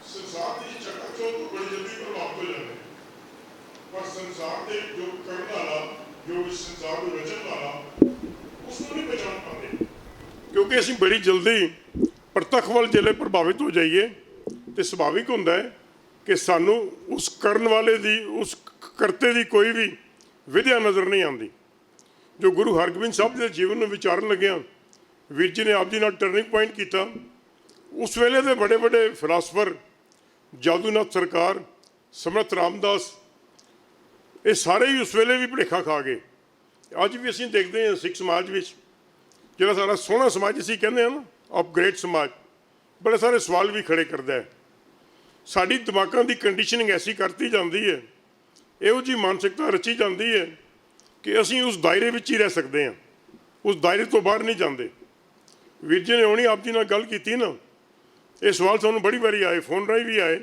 संसार की चकाचौंध बड़ी जल्दी प्रभावित हो जाते हैं, पर संसार के जो करने वाला, जो इस संसार को रचन वाला, उसको नहीं पहचान पाते, क्योंकि असीं बड़ी जल्दी प्रतख वाल जिले प्रभावित हो जाइए तो सुभाविक होंदा है कि सानू उस करन वाले दी, उस करते दी कोई भी विद्या नज़र नहीं आती। जो गुरु हरगोबिंद साहब के जीवन में विचारन लग्या वीर जी ने आप जी नाल टर्निंग पॉइंट किया। उस वेले के बड़े बड़े फिलासफर जादूनाथ सरकार, समर्थ रामदास, ये सारे ही उस वेले भी भुलेखा खा गए। अज भी असीं देखते हैं सिख समाज में जिहड़ा सारा सोहना समाज असीं कहते हैं ना, अपग्रेड समाज, बड़े सारे सवाल भी खड़े करता है। साडी दिमागां की कंडीशनिंग ऐसी करती जाती है, इहो जी मानसिकता रची जाती है कि असीं उस दायरे विच ही रह सकते हैं, उस दायरे तो बाहर नहीं जाते। वीर जी ने हुणी आप जी नाल गल कीती ना, ये सवाल सानूं बड़ी बारी आए, फोन राही भी आए,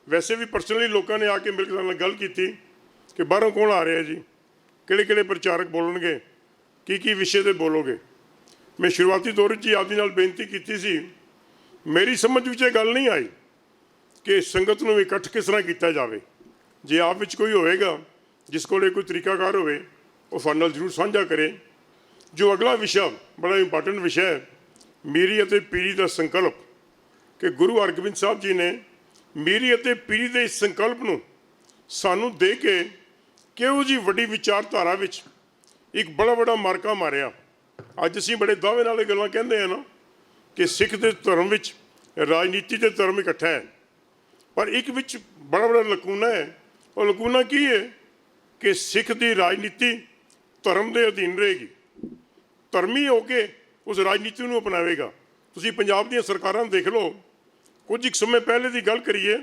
वैसे भी पर्सनली लोगों ने आके मेरे नाल गल कीती कि बाहरों कौन आ रहा है जी, किहड़े-किहड़े प्रचारक बोलणगे, की विषय ते बोलोगे। मैं शुरुआती दौर में आप जी नाल बेनती की सी, मेरी समझ विच ये गल नहीं आई कि संगत नूं इकट्ठ किस तरह किया जाए। जे आप विच कोई होएगा जिस कोले कोई तरीकाकार होवे, वो साडे नाल जरूर साझा करे। जो अगला विषय बड़ा इंपॉर्टेंट विषय है, मीरी अते पीरी का संकल्प, कि गुरु हरगोबिंद साहब जी ने मीरी अते पीरी के इस संकल्प नूं सानू दे के किहो जी वड्डी विचारधारा विच एक बड़ा बड़ा मार्का मारिया। अज असीं बड़े दावे नाल गल्लां कहंदे हैं ना कि सिख दे धर्म विच राजनीति ते धर्म इकट्ठा है, पर एक विच बड़ा बड़ा लकूना है। और लकूना की है कि सिख की राजनीति धर्म के अधीन रहेगी, धर्मी होके उस राजनीति को अपनावेगा। तुसीं पंजाब दी सरकारां देख लो, कुछ एक समय पहले की गल करिए,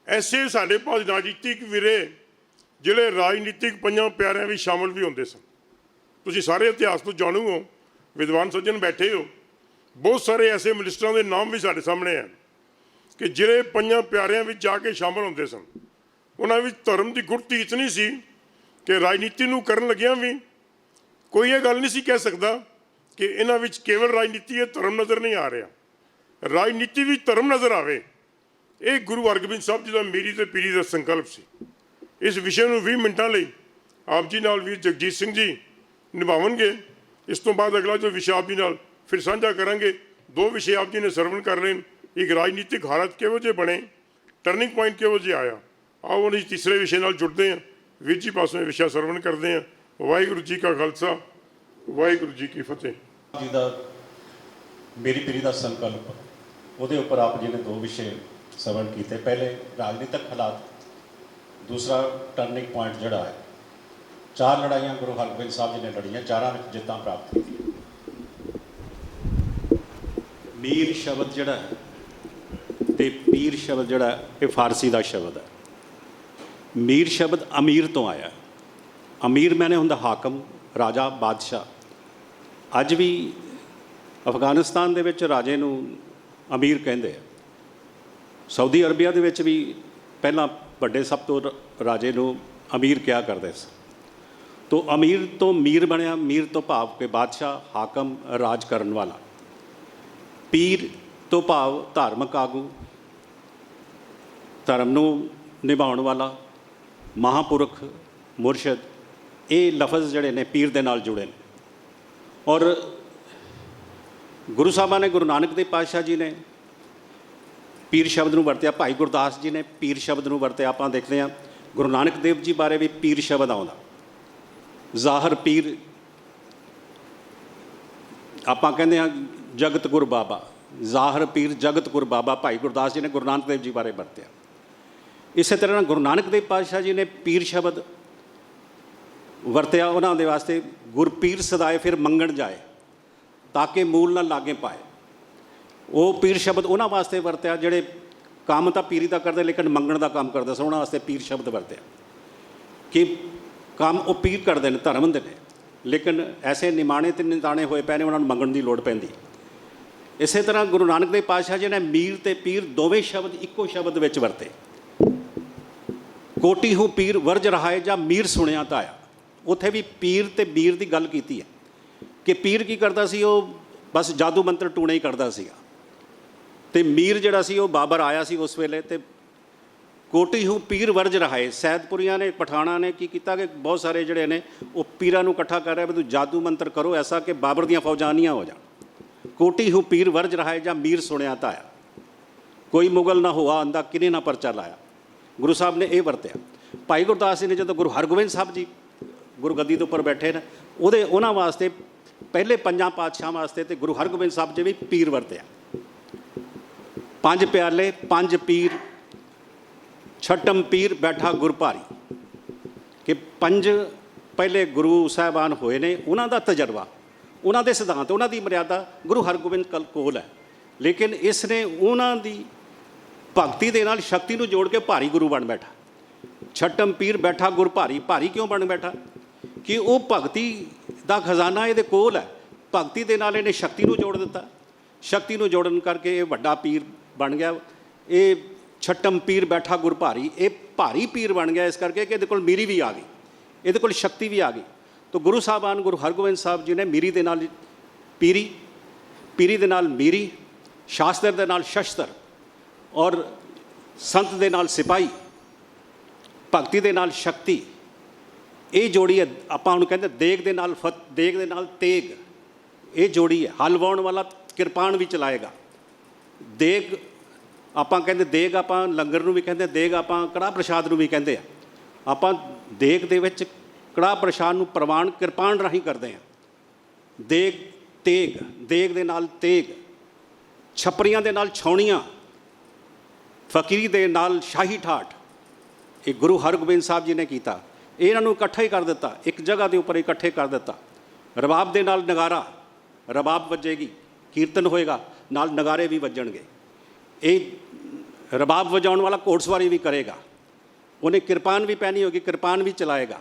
ऐसे साडे पास राजनीतिक विरे जिहड़े राजनीतिक पंजां प्यारिਆਂ भी शामिल भी होंदे सन। तुसीं सारे इतिहास तो जाणू हो, विद्वान सज्जन बैठे हो, बहुत सारे ऐसे मिनिस्टरां दे नाम भी साडे सामने हैं कि जिहड़े पंजां प्यारिਆਂ विच जाके शामिल होंदे सन। उन्हां विच धर्म की गुरती इतनी सी कि राजनीति नूं करन लग्गिआं भी कोई ये गल नहीं सी कह सकता कि इन्हां विच केवल राजनीति है, धर्म नज़र नहीं आ रहा। राजनीति भी धर्म नज़र आवे, ये गुरु हरगोबिंद साहब जी का मीरी ते पीरी का संकल्प सी। इस विषय में 20 मिनटों लिए आप जी नाल वीर जगजीत सिंह जी निभावणगे। इस तो बाद अगला जो विषय आप जी नाल फिर साझा करांगे। 2 विषय आप जी ने सरवण कर रहे हैं, एक राजनीतिक हालत किहो जे बने, टर्निंग पॉइंट किहो जे आया। आओ हम तीसरे विषय नाल जुड़ते हैं, वीर जी पासों विषय सरवण करते हैं। वाहिगुरू जी का खालसा, वाहिगुरू जी की फतेह। जी का मेरी पीढ़ी का संकल्प, ਉਹਦੇ ਉੱਪਰ आप जी ने 2 विषय सरवण किए। पहले राजनीतिक हालात, दूसरा टर्निंग पॉइंट जड़ा है। 4 लड़ाइयाँ गुरु हरगोबिंद साहब जी ने लड़ियाँ, 4 में जित्तां प्राप्त की। मीर शब्द जड़ा है ते पीर शब्द जड़ा ये फारसी का शब्द है। मीर शब्द अमीर तो आया। अमीर मैंने हुंदा हाकम, राजा, बादशाह। अज भी अफगानिस्तान दे विच राजे नूं अमीर कहंदे आ। सऊदी अरबिया दे विच भी पहलां ਵੱਡੇ सब तो राजे नूं अमीर कहा करते स। तो अमीर तो मीर बनया, मीर तो भाव के बादशाह, हाकम, राज करन वाला। पीर तो भाव धार्मिक आगू, धर्म नूं निभाउण वाला, महापुरख, मुरशद। ये लफज जिहड़े ने पीर दे नाल जुड़े ने। और गुरु साहबा ने, गुरु नानक देव पातशाह जी ने पीर शब्द नूं वरत्या, भाई गुरदास जी ने पीर शब्द नूं वरत्या। आपां देखते हैं गुरु नानक देव जी बारे भी पीर शब्द आउंदा। ज़ाहर पीर, आपां कहंदे हां जगत गुर बाबा, ज़ाहर पीर जगत गुर बाबा, भाई गुरदास जी ने गुरु नानक देव जी बारे वरत्या। इस तरह गुरु नानक देव पातशाह जी ने पीर शब्द वरत्या। उन्हां दे वास्ते गुरपीर सदाए फिर मंगण जाए, ताकि मूल ना लागे पाए। वो पीर शब्द उन्हां वास्ते वरत्या जिहड़े काम तो पीरी का करते लेकिन मंगण का काम करते सन। उन्हां वास्ते पीर शब्द वरत्या कि काम वो पीर करते हैं, धर्म दे ने, लेकिन ऐसे निमाणे ते निताणे होए पए ने, उन्हां नूं मंगण की लोड़ पैंदी। इस तरह गुरु नानक देव पातशाह जी ने मीर ते पीर दोवें शब्द इक्को शब्द विच वरते। कोटी हूँ पीर वर्ज रहाए जां मीर सुनिया तो आया। उत्थे भी पीर ते मीर की गल कीती है कि पीर की करता सी, वो बस जादू मंत्र टूणे ही करता सीगा। ਤੇ ਮੀਰ ਜਿਹੜਾ ਸੀ ਉਹ ਬਾਬਰ ਆਇਆ ਸੀ ਉਸ ਵੇਲੇ, ਤੇ ਕੋਟੀ ਹੂ ਪੀਰ ਵਰਜ ਰਹਾਏ। ਸੈਦਪੁਰੀਆਂ ਨੇ, ਪਠਾਣਾ ਨੇ ਕੀ ਕੀਤਾ ਕਿ ਬਹੁਤ ਸਾਰੇ ਜਿਹੜੇ ਨੇ ਉਹ ਪੀਰਾਂ ਨੂੰ ਇਕੱਠਾ ਕਰ ਰਿਹਾ ਵੀ ਤੂੰ ਜਾਦੂ ਮੰਤਰ ਕਰੋ ਐਸਾ ਕਿ ਬਾਬਰ ਦੀਆਂ ਫੌਜਾਂ ਨਹੀਂ ਹੋ ਜਾਣ। ਕੋਟੀ ਹੂ ਪੀਰ ਵਰਜ ਰਹਾਏ ਜਾਂ ਮੀਰ ਸੁਣਿਆ ਤਾਂ ਆਇਆ, ਕੋਈ ਮੁਗਲ ਨਾ ਹੋਆ ਆਂਦਾ ਕਿਨੇ ਨਾ ਪਰਚਾ ਲਾਇਆ। ਗੁਰੂ ਸਾਹਿਬ ਨੇ ਇਹ ਵਰਤਿਆ। ਭਾਈ ਗੁਰਦਾਸ ਜੀ ਨੇ ਜਦੋਂ ਗੁਰੂ ਹਰਗੋਬਿੰਦ ਸਾਹਿਬ ਜੀ ਗੁਰਗੱਦੀ ਦੇ ਉੱਪਰ ਬੈਠੇ ਨੇ, ਉਹਨਾਂ ਵਾਸਤੇ ਪਹਿਲੇ ਪੰਜਾਂ ਪਾਤਸ਼ਾਹਾਂ ਵਾਸਤੇ ਤੇ ਗੁਰੂ ਹਰਗੋਬਿੰਦ ਸਾਹਿਬ ਜੀ ਵੀ ਪੀਰ ਵਰਤਿਆ। ਪੰਜ ਪਿਆਲੇ ਪੰਜ ਪੀਰ ਛਟਮ ਪੀਰ ਬੈਠਾ ਗੁਰ ਭਾਰੀ, ਕਿ ਪੰਜ ਪਹਿਲੇ ਗੁਰੂ ਸਾਹਿਬਾਨ ਹੋਏ ਨੇ, ਉਹਨਾਂ ਦਾ ਤਜਰਬਾ, ਉਹਨਾਂ ਦੇ ਸਿਧਾਂਤ, ਉਹਨਾਂ ਦੀ ਮਰਿਆਦਾ ਗੁਰੂ ਹਰਗੋਬਿੰਦ ਕੋਲ ਹੈ। ਲੇਕਿਨ ਇਸ ਨੇ ਉਹਨਾਂ ਦੀ ਭਗਤੀ ਦੇ ਨਾਲ ਸ਼ਕਤੀ ਨੂੰ ਜੋੜ ਕੇ ਭਾਰੀ ਗੁਰੂ ਬਣ ਬੈਠਾ। ਛਟਮ ਪੀਰ ਬੈਠਾ ਗੁਰ ਭਾਰੀ। ਭਾਰੀ ਕਿਉਂ ਬਣ ਬੈਠਾ? ਕਿ ਉਹ ਭਗਤੀ ਦਾ ਖਜ਼ਾਨਾ ਇਹਦੇ ਕੋਲ ਹੈ। ਭਗਤੀ ਦੇ ਨਾਲ ਇਹਨੇ ਸ਼ਕਤੀ ਨੂੰ ਜੋੜ ਦਿੱਤਾ। ਸ਼ਕਤੀ ਨੂੰ ਜੋੜਨ ਕਰਕੇ ਇਹ ਵੱਡਾ ਪੀਰ ਬਣ ਗਿਆ। ਇਹ ਛਟਮ ਪੀਰ ਬੈਠਾ ਗੁਰ ਭਾਰੀ, ਇਹ ਭਾਰੀ ਪੀਰ ਬਣ ਗਿਆ ਇਸ ਕਰਕੇ ਕਿ ਇਹਦੇ ਕੋਲ ਮੀਰੀ ਵੀ ਆ ਗਈ, ਇਹਦੇ ਕੋਲ ਸ਼ਕਤੀ ਵੀ ਆ ਗਈ। ਤਾਂ ਗੁਰੂ ਸਾਹਿਬਾਨ ਗੁਰੂ ਹਰਗੋਬਿੰਦ ਸਾਹਿਬ ਜੀ ਨੇ ਮੀਰੀ ਦੇ ਨਾਲ ਪੀਰੀ, ਪੀਰੀ ਦੇ ਨਾਲ ਮੀਰੀ, ਸ਼ਾਸਤਰ ਦੇ ਨਾਲ ਸ਼ਸਤਰ ਔਰ ਸੰਤ ਦੇ ਨਾਲ ਸਿਪਾਹੀ, ਭਗਤੀ ਦੇ ਨਾਲ ਸ਼ਕਤੀ, ਇਹ ਜੋੜੀ ਹੈ। ਆਪਾਂ ਉਹਨੂੰ ਕਹਿੰਦੇ ਦੇਗ ਦੇ ਨਾਲ ਦੇਗ ਦੇ ਨਾਲ ਤੇਗ, ਇਹ ਜੋੜੀ ਹੈ। ਹਲ ਵਾਹੁਣ ਵਾਲਾ ਕਿਰਪਾਨ ਵੀ ਚਲਾਏਗਾ। ਦੇਗ ਆਪਾਂ ਕਹਿੰਦੇ, ਦੇਗ ਆਪਾਂ ਲੰਗਰ ਨੂੰ ਵੀ ਕਹਿੰਦੇ, ਦੇਗ ਆਪਾਂ ਕੜਾਹ ਪ੍ਰਸ਼ਾਦ ਨੂੰ ਵੀ ਕਹਿੰਦੇ ਆ। ਆਪਾਂ ਦੇਗ ਦੇ ਵਿੱਚ ਕੜਾਹ ਪ੍ਰਸ਼ਾਦ ਨੂੰ ਪ੍ਰਵਾਨ ਕਿਰਪਾਨ ਰਾਹੀਂ ਕਰਦੇ ਹਾਂ। ਦੇਗ ਤੇਗ, ਦੇਗ ਦੇ ਨਾਲ ਤੇਗ, ਛਪਰੀਆਂ ਦੇ ਨਾਲ ਛਾਉਣੀਆਂ, ਫਕੀਰੀ ਦੇ ਨਾਲ ਸ਼ਾਹੀ ਠਾਠ, ਇਹ ਗੁਰੂ ਹਰਗੋਬਿੰਦ ਸਾਹਿਬ ਜੀ ਨੇ ਕੀਤਾ। ਇਹਨਾਂ ਨੂੰ ਇਕੱਠਾ ਹੀ ਕਰ ਦਿੱਤਾ, ਇੱਕ ਜਗ੍ਹਾ ਦੇ ਉੱਪਰ ਇਕੱਠੇ ਕਰ ਦਿੱਤਾ। ਰਬਾਬ ਦੇ ਨਾਲ ਨਗਾਰਾ, ਰਬਾਬ ਵੱਜੇਗੀ, ਕੀਰਤਨ ਹੋਏਗਾ, ਨਾਲ ਨਗਾਰੇ ਵੀ ਵੱਜਣਗੇ। ਇਹ ਰਬਾਬ ਵਜਾਉਣ ਵਾਲਾ ਘੋੜਸਵਾਰੀ ਵੀ ਕਰੇਗਾ, ਉਹਨੇ ਕਿਰਪਾਨ ਵੀ ਪਹਿਨੀ ਹੋਗੀ, ਕਿਰਪਾਨ ਵੀ ਚਲਾਏਗਾ।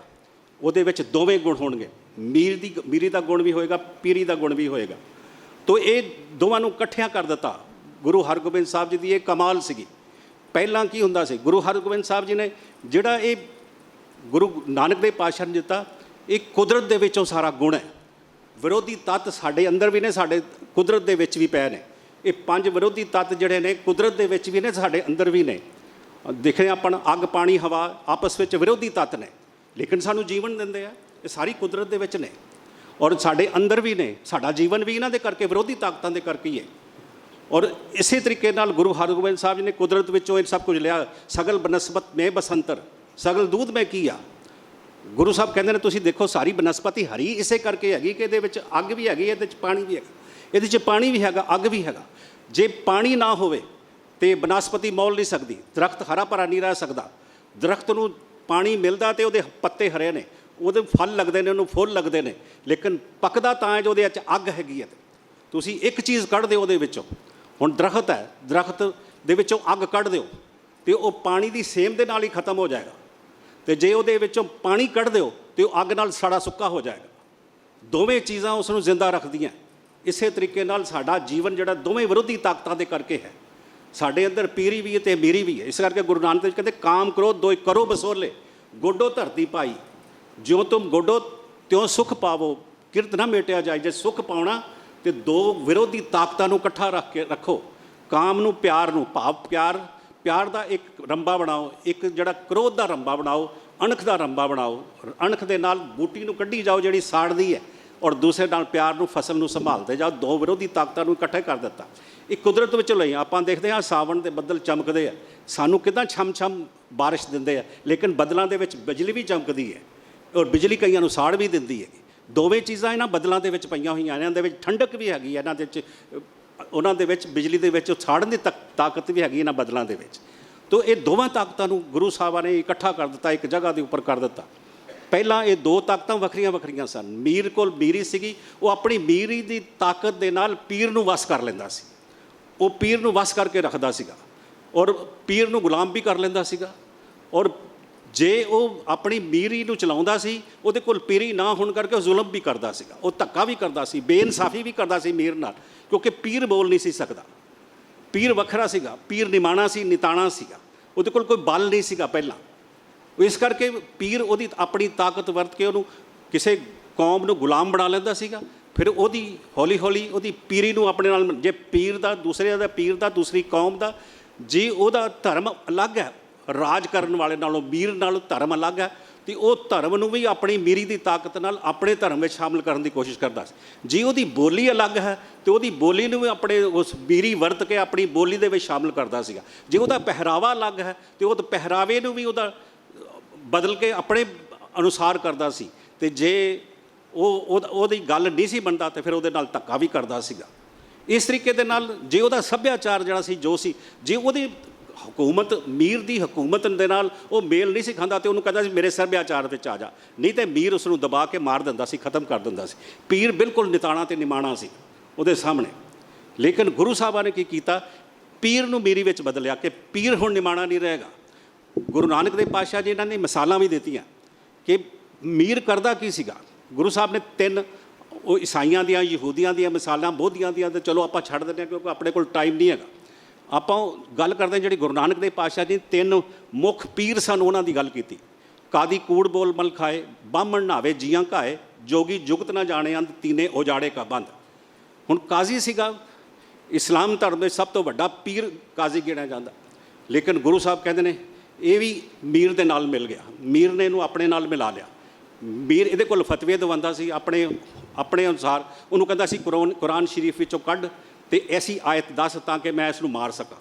ਉਹਦੇ ਵਿੱਚ ਦੋਵੇਂ ਗੁਣ ਹੋਣਗੇ, ਮੀਰੀ ਦਾ ਗੁਣ ਵੀ ਹੋਏਗਾ, ਪੀਰੀ ਦਾ ਗੁਣ ਵੀ ਹੋਏਗਾ। ਤੋ ਇਹ ਦੋਵਾਂ ਨੂੰ ਇਕੱਠਿਆਂ ਕਰ ਦਿੱਤਾ। ਗੁਰੂ ਹਰਗੋਬਿੰਦ ਸਾਹਿਬ ਜੀ ਦੀ ਇਹ ਕਮਾਲ ਸੀਗੀ। ਪਹਿਲਾਂ ਕੀ ਹੁੰਦਾ ਸੀ, ਗੁਰੂ ਹਰਗੋਬਿੰਦ ਸਾਹਿਬ ਜੀ ਨੇ ਜਿਹੜਾ ਇਹ ਗੁਰੂ ਨਾਨਕ ਦੇਵ ਪਾਤਸ਼ਾਹ ਨੇ ਦਿੱਤਾ, ਇਹ ਕੁਦਰਤ ਦੇ ਵਿੱਚੋਂ ਸਾਰਾ ਗੁਣ ਹੈ। ਵਿਰੋਧੀ ਤੱਤ ਸਾਡੇ ਅੰਦਰ ਵੀ ਨੇ, ਸਾਡੇ ਕੁਦਰਤ ਦੇ ਵਿੱਚ ਵੀ ਪਏ ਨੇ। ਇਹ ਪੰਜ ਵਿਰੋਧੀ ਤੱਤ ਜਿਹੜੇ ਨੇ ਕੁਦਰਤ ਦੇ ਵਿੱਚ ਵੀ ਨੇ, ਸਾਡੇ ਅੰਦਰ ਵੀ ਨੇ। ਦੇਖਦੇ ਆਪਾਂ ਅੱਗ, ਪਾਣੀ, ਹਵਾ ਆਪਸ ਵਿੱਚ ਵਿਰੋਧੀ ਤੱਤ ਨੇ, ਲੇਕਿਨ ਸਾਨੂੰ ਜੀਵਨ ਦਿੰਦੇ ਆ। ਇਹ ਸਾਰੀ ਕੁਦਰਤ ਦੇ ਵਿੱਚ ਨੇ ਔਰ ਸਾਡੇ ਅੰਦਰ ਵੀ ਨੇ। ਸਾਡਾ ਜੀਵਨ ਵੀ ਇਹਨਾਂ ਦੇ ਕਰਕੇ, ਵਿਰੋਧੀ ਤਾਕਤਾਂ ਦੇ ਕਰਕੇ ਹੀ ਹੈ। ਔਰ ਇਸੇ ਤਰੀਕੇ ਨਾਲ ਗੁਰੂ ਹਰਗੋਬਿੰਦ ਸਾਹਿਬ ਜੀ ਨੇ ਕੁਦਰਤ ਵਿੱਚੋਂ ਇਹ ਸਭ ਕੁਝ ਲਿਆ। ਸਗਲ ਬਨਸਪਤ ਮੈਂ ਬਸੰਤਰ, ਸਗਲ ਦੂਧ ਮੈਂ ਕੀ ਆ। ਗੁਰੂ ਸਾਹਿਬ ਕਹਿੰਦੇ ਨੇ ਤੁਸੀਂ ਦੇਖੋ ਸਾਰੀ ਬਨਸਪਤੀ ਹਰੀ ਇਸੇ ਕਰਕੇ ਹੈਗੀ ਕਿ ਇਹਦੇ ਵਿੱਚ ਅੱਗ ਵੀ ਹੈਗੀ, ਇਹਦੇ 'ਚ ਪਾਣੀ ਵੀ ਹੈਗਾ, ਇਹਦੇ 'ਚ ਪਾਣੀ ਵੀ ਹੈਗਾ, ਅੱਗ ਵੀ ਹੈਗਾ। ਜੇ ਪਾਣੀ ਨਾ ਹੋਵੇ ਤੇ ਬਨਸਪਤੀ ਮੌਲ ਨਹੀਂ ਸਕਦੀ, ਦਰਖਤ ਹਰਾ ਭਰਾ ਨਹੀਂ ਰਹਿ ਸਕਦਾ। ਦਰਖਤ ਨੂੰ ਪਾਣੀ ਮਿਲਦਾ ਤੇ ਉਹਦੇ ਪੱਤੇ ਹਰੇ ਨੇ, ਉਹਦੇ ਫਲ ਲੱਗਦੇ ਨੇ, ਉਹਨੂੰ ਫੁੱਲ ਲੱਗਦੇ ਨੇ, ਲੇਕਿਨ ਪੱਕਦਾ ਤਾਂ ਹੈ ਜੋ ਉਹਦੇ 'ਚ ਅੱਗ ਹੈਗੀ ਹੈ। ਤੁਸੀਂ ਇੱਕ ਚੀਜ਼ ਕੱਢ ਦਿਓ ਉਹਦੇ ਵਿੱਚੋਂ, ਹੁਣ ਦਰਖਤ ਹੈ, ਦਰਖਤ ਦੇ ਵਿੱਚੋਂ ਅੱਗ ਕੱਢ ਦਿਓ ਤੇ ਉਹ ਪਾਣੀ ਦੀ ਸੇਮ ਦੇ ਨਾਲ ਹੀ ਖਤਮ ਹੋ ਜਾਏਗਾ। ਤੇ ਜੇ ਉਹਦੇ ਵਿੱਚੋਂ ਪਾਣੀ ਕੱਢ ਦਿਓ ਤੇ ਉਹ ਅੱਗ ਨਾਲ ਸੜਾ ਸੁੱਕਾ ਹੋ ਜਾਏਗਾ। ਦੋਵੇਂ ਚੀਜ਼ਾਂ ਉਸ ਨੂੰ ਜ਼ਿੰਦਾ ਰੱਖਦੀਆਂ। ਇਸੇ ਤਰੀਕੇ ਨਾਲ ਸਾਡਾ ਜੀਵਨ ਜਿਹੜਾ ਦੋਵੇਂ ਵਿਰੋਧੀ ਤਾਕਤਾਂ ਦੇ ਕਰਕੇ ਹੈ। ਸਾਡੇ ਅੰਦਰ ਪੀਰੀ ਵੀ ਹੈ ਤੇ ਮੀਰੀ ਵੀ ਹੈ। ਇਸ ਕਰਕੇ ਗੁਰੂ ਨਾਨਕ ਦੇਵ ਕਹਿੰਦੇ ਕਾਮ ਕ੍ਰੋਧ ਦੋਇ ਕਰੋ ਬਸੋਲੇ, ਗੋਡੋ ਧਰਤੀ ਪਾਈ, ਜਿਉਂ ਤੁਮ ਗੋਡੋ ਤਿਉਂ ਸੁਖ ਪਾਵੋ, ਕਿਰਤ ਨਾ ਮੇਟਿਆ ਜਾਏ। ਜੇ ਸੁਖ ਪਾਉਣਾ ਤੇ ਦੋ ਵਿਰੋਧੀ ਤਾਕਤਾਂ ਨੂੰ ਇਕੱਠਾ ਰੱਖ ਕੇ ਰੱਖੋ। ਕਾਮ ਨੂੰ, ਪਿਆਰ ਨੂੰ, ਭਾਵ ਪਿਆਰ ਦਾ ਇੱਕ ਰੰਬਾ ਬਣਾਓ, ਇੱਕ ਜਿਹੜਾ ਕ੍ਰੋਧ ਦਾ ਰੰਬਾ ਬਣਾਓ, ਅਣਖ ਦਾ ਰੰਬਾ ਬਣਾਓ। ਅਣਖ ਦੇ ਨਾਲ ਬੂਟੀ ਨੂੰ ਕੱਢੀ ਜਾਓ ਜਿਹੜੀ ਸਾੜਦੀ ਹੈ, ਔਰ ਦੂਸਰੇ ਨਾਲ ਪਿਆਰ ਨੂੰ, ਫਸਲ ਨੂੰ ਸੰਭਾਲਦੇ ਜਾਓ। ਦੋ ਵਿਰੋਧੀ ਤਾਕਤਾਂ ਨੂੰ ਇਕੱਠੇ ਕਰ ਦਿੱਤਾ। ਇਹ ਕੁਦਰਤ ਵਿੱਚੋਂ ਲਈ ਆਪਾਂ ਦੇਖਦੇ ਹਾਂ, ਸਾਵਣ ਦੇ ਬੱਦਲ ਚਮਕਦੇ ਆ, ਸਾਨੂੰ ਕਿੱਦਾਂ ਛਮ ਬਾਰਿਸ਼ ਦਿੰਦੇ ਆ, ਲੇਕਿਨ ਬੱਦਲਾਂ ਦੇ ਵਿੱਚ ਬਿਜਲੀ ਵੀ ਚਮਕਦੀ ਹੈ ਔਰ ਬਿਜਲੀ ਕਈਆਂ ਨੂੰ ਸਾੜ ਵੀ ਦਿੰਦੀ ਹੈ। ਦੋਵੇਂ ਚੀਜ਼ਾਂ ਇਹਨਾਂ ਬੱਦਲਾਂ ਦੇ ਵਿੱਚ ਪਈਆਂ ਹੋਈਆਂ, ਇਹਨਾਂ ਦੇ ਵਿੱਚ ਠੰਡਕ ਵੀ ਹੈਗੀ, ਇਹਨਾਂ ਦੇ ਵਿੱਚ, ਉਹਨਾਂ ਦੇ ਵਿੱਚ ਬਿਜਲੀ ਦੇ ਵਿੱਚ ਸਾੜਨ ਦੀ ਤਾਕਤ ਵੀ ਹੈਗੀ ਇਹਨਾਂ ਬੱਦਲਾਂ ਦੇ ਵਿੱਚ। ਤੋ ਇਹ ਦੋਵਾਂ ਤਾਕਤਾਂ ਨੂੰ ਗੁਰੂ ਸਾਹਿਬਾਂ ਨੇ ਇਕੱਠਾ ਕਰ ਦਿੱਤਾ, ਇੱਕ ਜਗ੍ਹਾ ਦੇ ਉੱਪਰ ਕਰ ਦਿੱਤਾ। ਪਹਿਲਾਂ ਇਹ ਦੋ ਤਾਕਤਾਂ ਵੱਖਰੀਆਂ ਵੱਖਰੀਆਂ ਸਨ। ਮੀਰ ਕੋਲ ਮੀਰੀ ਸੀਗੀ, ਉਹ ਆਪਣੀ ਮੀਰੀ ਦੀ ਤਾਕਤ ਦੇ ਨਾਲ ਪੀਰ ਨੂੰ ਵਸ ਕਰ ਲੈਂਦਾ ਸੀ। ਉਹ ਪੀਰ ਨੂੰ ਵਸ ਕਰਕੇ ਰੱਖਦਾ ਸੀਗਾ ਔਰ ਪੀਰ ਨੂੰ ਗੁਲਾਮ ਵੀ ਕਰ ਲੈਂਦਾ ਸੀਗਾ। ਔਰ ਜੇ ਉਹ ਆਪਣੀ ਮੀਰੀ ਨੂੰ ਚਲਾਉਂਦਾ ਸੀ, ਉਹਦੇ ਕੋਲ ਪੀਰੀ ਨਾ ਹੋਣ ਕਰਕੇ ਉਹ ਜ਼ੁਲਮ ਵੀ ਕਰਦਾ ਸੀਗਾ, ਉਹ ਧੱਕਾ ਵੀ ਕਰਦਾ ਸੀ, ਬੇਇਨਸਾਫੀ ਵੀ ਕਰਦਾ ਸੀ ਮੀਰ ਨਾਲ, ਕਿਉਂਕਿ ਪੀਰ ਬੋਲ ਨਹੀਂ ਸੀ ਸਕਦਾ। ਪੀਰ ਵੱਖਰਾ ਸੀਗਾ, ਪੀਰ ਨਿਮਾਣਾ ਸੀ, ਨਿਤਾਣਾ ਸੀਗਾ, ਉਹਦੇ ਕੋਲ ਕੋਈ ਬਲ ਨਹੀਂ ਸੀਗਾ ਪਹਿਲਾਂ। ਇਸ ਕਰਕੇ ਪੀਰ ਉਹਦੀ ਆਪਣੀ ਤਾਕਤ ਵਰਤ ਕੇ ਉਹਨੂੰ ਕਿਸੇ ਕੌਮ ਨੂੰ ਗੁਲਾਮ ਬਣਾ ਲੈਂਦਾ ਸੀਗਾ ਫਿਰ ਉਹਦੀ ਹੌਲੀ ਹੌਲੀ ਉਹਦੀ ਪੀਰੀ ਨੂੰ ਆਪਣੇ ਨਾਲ ਜੇ ਪੀਰ ਦਾ ਦੂਸਰੇ ਦਾ ਪੀਰ ਦਾ ਦੂਸਰੀ ਕੌਮ ਦਾ ਜੇ ਉਹਦਾ ਧਰਮ ਅਲੱਗ ਹੈ, ਰਾਜ ਕਰਨ ਵਾਲੇ ਨਾਲੋਂ ਮੀਰ ਨਾਲੋਂ ਧਰਮ ਅਲੱਗ ਹੈ, ਤੇ ਉਹ ਧਰਮ ਨੂੰ ਵੀ ਆਪਣੀ ਮੀਰੀ ਦੀ ਤਾਕਤ ਨਾਲ ਆਪਣੇ ਧਰਮ ਵਿੱਚ ਸ਼ਾਮਲ ਕਰਨ ਦੀ ਕੋਸ਼ਿਸ਼ ਕਰਦਾ ਸੀ। ਜੇ ਉਹਦੀ ਬੋਲੀ ਅਲੱਗ ਹੈ ਤੇ ਉਹਦੀ ਬੋਲੀ ਨੂੰ ਵੀ ਆਪਣੇ ਉਸ ਮੀਰੀ ਵਰਤ ਕੇ ਆਪਣੀ ਬੋਲੀ ਦੇ ਵਿੱਚ ਸ਼ਾਮਲ ਕਰਦਾ ਸੀਗਾ। ਜੇ ਉਹਦਾ ਪਹਿਰਾਵਾ ਅਲੱਗ ਹੈ ਤੇ ਉਹ ਪਹਿਰਾਵੇ ਨੂੰ ਵੀ ਉਹਦਾ ਬਦਲ ਕੇ ਆਪਣੇ ਅਨੁਸਾਰ ਕਰਦਾ ਸੀ। ਤੇ ਜੇ ਉਹਦੀ ਗੱਲ ਨਹੀਂ ਸੀ ਬਣਦਾ ਤੇ ਫਿਰ ਉਹਦੇ ਨਾਲ ਧੱਕਾ ਵੀ ਕਰਦਾ ਸੀਗਾ। ਇਸ ਤਰੀਕੇ ਦੇ ਨਾਲ ਜੇ ਉਹਦਾ ਸੱਭਿਆਚਾਰ ਜਿਹੜਾ ਸੀ ਜੋ ਸੀ, ਜੇ ਉਹਦੀ ਹਕੂਮਤ ਮੀਰ ਦੀ ਹਕੂਮਤ ਦੇ ਨਾਲ ਉਹ ਮੇਲ ਨਹੀਂ ਸੀ ਖਾਂਦਾ ਤੇ ਉਹਨੂੰ ਕਹਿੰਦਾ ਸੀ ਮੇਰੇ ਸੱਭਿਆਚਾਰ ਵਿੱਚ ਆ ਜਾ, ਨਹੀਂ ਤੇ ਮੀਰ ਉਸ ਨੂੰ ਦਬਾ ਕੇ ਮਾਰ ਦਿੰਦਾ ਸੀ, ਖਤਮ ਕਰ ਦਿੰਦਾ ਸੀ। ਪੀਰ ਬਿਲਕੁਲ ਨਿਤਾਣਾ ਤੇ ਨਿਮਾਣਾ ਸੀ ਉਹਦੇ ਸਾਹਮਣੇ। ਲੇਕਿਨ ਗੁਰੂ ਸਾਹਿਬਾਂ ਨੇ ਕੀ ਕੀਤਾ, ਪੀਰ ਨੂੰ ਮੀਰੀ ਵਿੱਚ ਬਦਲਿਆ ਕਿ ਪੀਰ ਹੁਣ ਨਿਮਾਣਾ ਨਹੀਂ ਰਹੇਗਾ। ਗੁਰੂ ਨਾਨਕ ਦੇਵ ਪਾਤਸ਼ਾਹ ਜੀ ਇਹਨਾਂ ਨੇ ਮਿਸਾਲਾਂ ਵੀ ਦਿੱਤੀਆਂ ਕਿ ਮੀਰ ਕਰਦਾ ਕੀ ਸੀਗਾ। ਗੁਰੂ ਸਾਹਿਬ ਨੇ 3 ਉਹ ਈਸਾਈਆਂ ਦੀਆਂ, ਯਹੂਦੀਆਂ ਦੀਆਂ ਮਿਸਾਲਾਂ, ਬੋਧੀਆਂ ਦੀਆਂ ਤੇ ਚਲੋ ਆਪਾਂ ਛੱਡ ਦਿੰਦੇ ਹਾਂ ਕਿਉਂਕਿ ਆਪਣੇ ਕੋਲ ਟਾਈਮ ਨਹੀਂ ਹੈਗਾ। ਆਪਾਂ ਗੱਲ ਕਰਦੇ ਹਾਂ ਜਿਹੜੀ ਗੁਰੂ ਨਾਨਕ ਦੇਵ ਪਾਤਸ਼ਾਹ ਜੀ 3 ਮੁੱਖ ਪੀਰ ਸਨ, ਉਹਨਾਂ ਦੀ ਗੱਲ ਕੀਤੀ। ਕਾਦੀ ਕੂੜ ਬੋਲ ਮਲ ਖਾਏ, ਬਾਹਮਣ ਨਾਵੇ ਜੀਆਂ ਘਾਏ, ਜੋਗੀ ਜੁਗਤ ਨਾ ਜਾਣੇ ਅੰਧ, ਤੀਨੇ ਉਜਾੜੇ ਕਾ ਬੰਦ। ਹੁਣ ਕਾਜ਼ੀ ਸੀਗਾ, ਇਸਲਾਮ ਧਰਮ ਵਿੱਚ ਸਭ ਤੋਂ ਵੱਡਾ ਪੀਰ ਕਾਜ਼ੀ ਗਿਣਿਆ ਜਾਂਦਾ। ਲੇਕਿਨ ਗੁਰੂ ਸਾਹਿਬ ਕਹਿੰਦੇ ਨੇ ਇਹ ਵੀ ਮੀਰ ਦੇ ਨਾਲ ਮਿਲ ਗਿਆ, ਮੀਰ ਨੇ ਇਹਨੂੰ ਆਪਣੇ ਨਾਲ ਮਿਲਾ ਲਿਆ। ਮੀਰ ਇਹਦੇ ਕੋਲ ਫਤਵੇ ਦਵਾਉਂਦਾ ਸੀ ਆਪਣੇ ਅਨੁਸਾਰ। ਉਹਨੂੰ ਕਹਿੰਦਾ ਸੀ ਕੁਰਾਨ ਸ਼ਰੀਫ ਵਿੱਚੋਂ ਕੱਢ ਤੇ ਐਸੀ ਆਇਤ ਦੱਸ ਤਾਂ ਕਿ ਮੈਂ ਇਸ ਨੂੰ ਮਾਰ ਸਕਾਂ,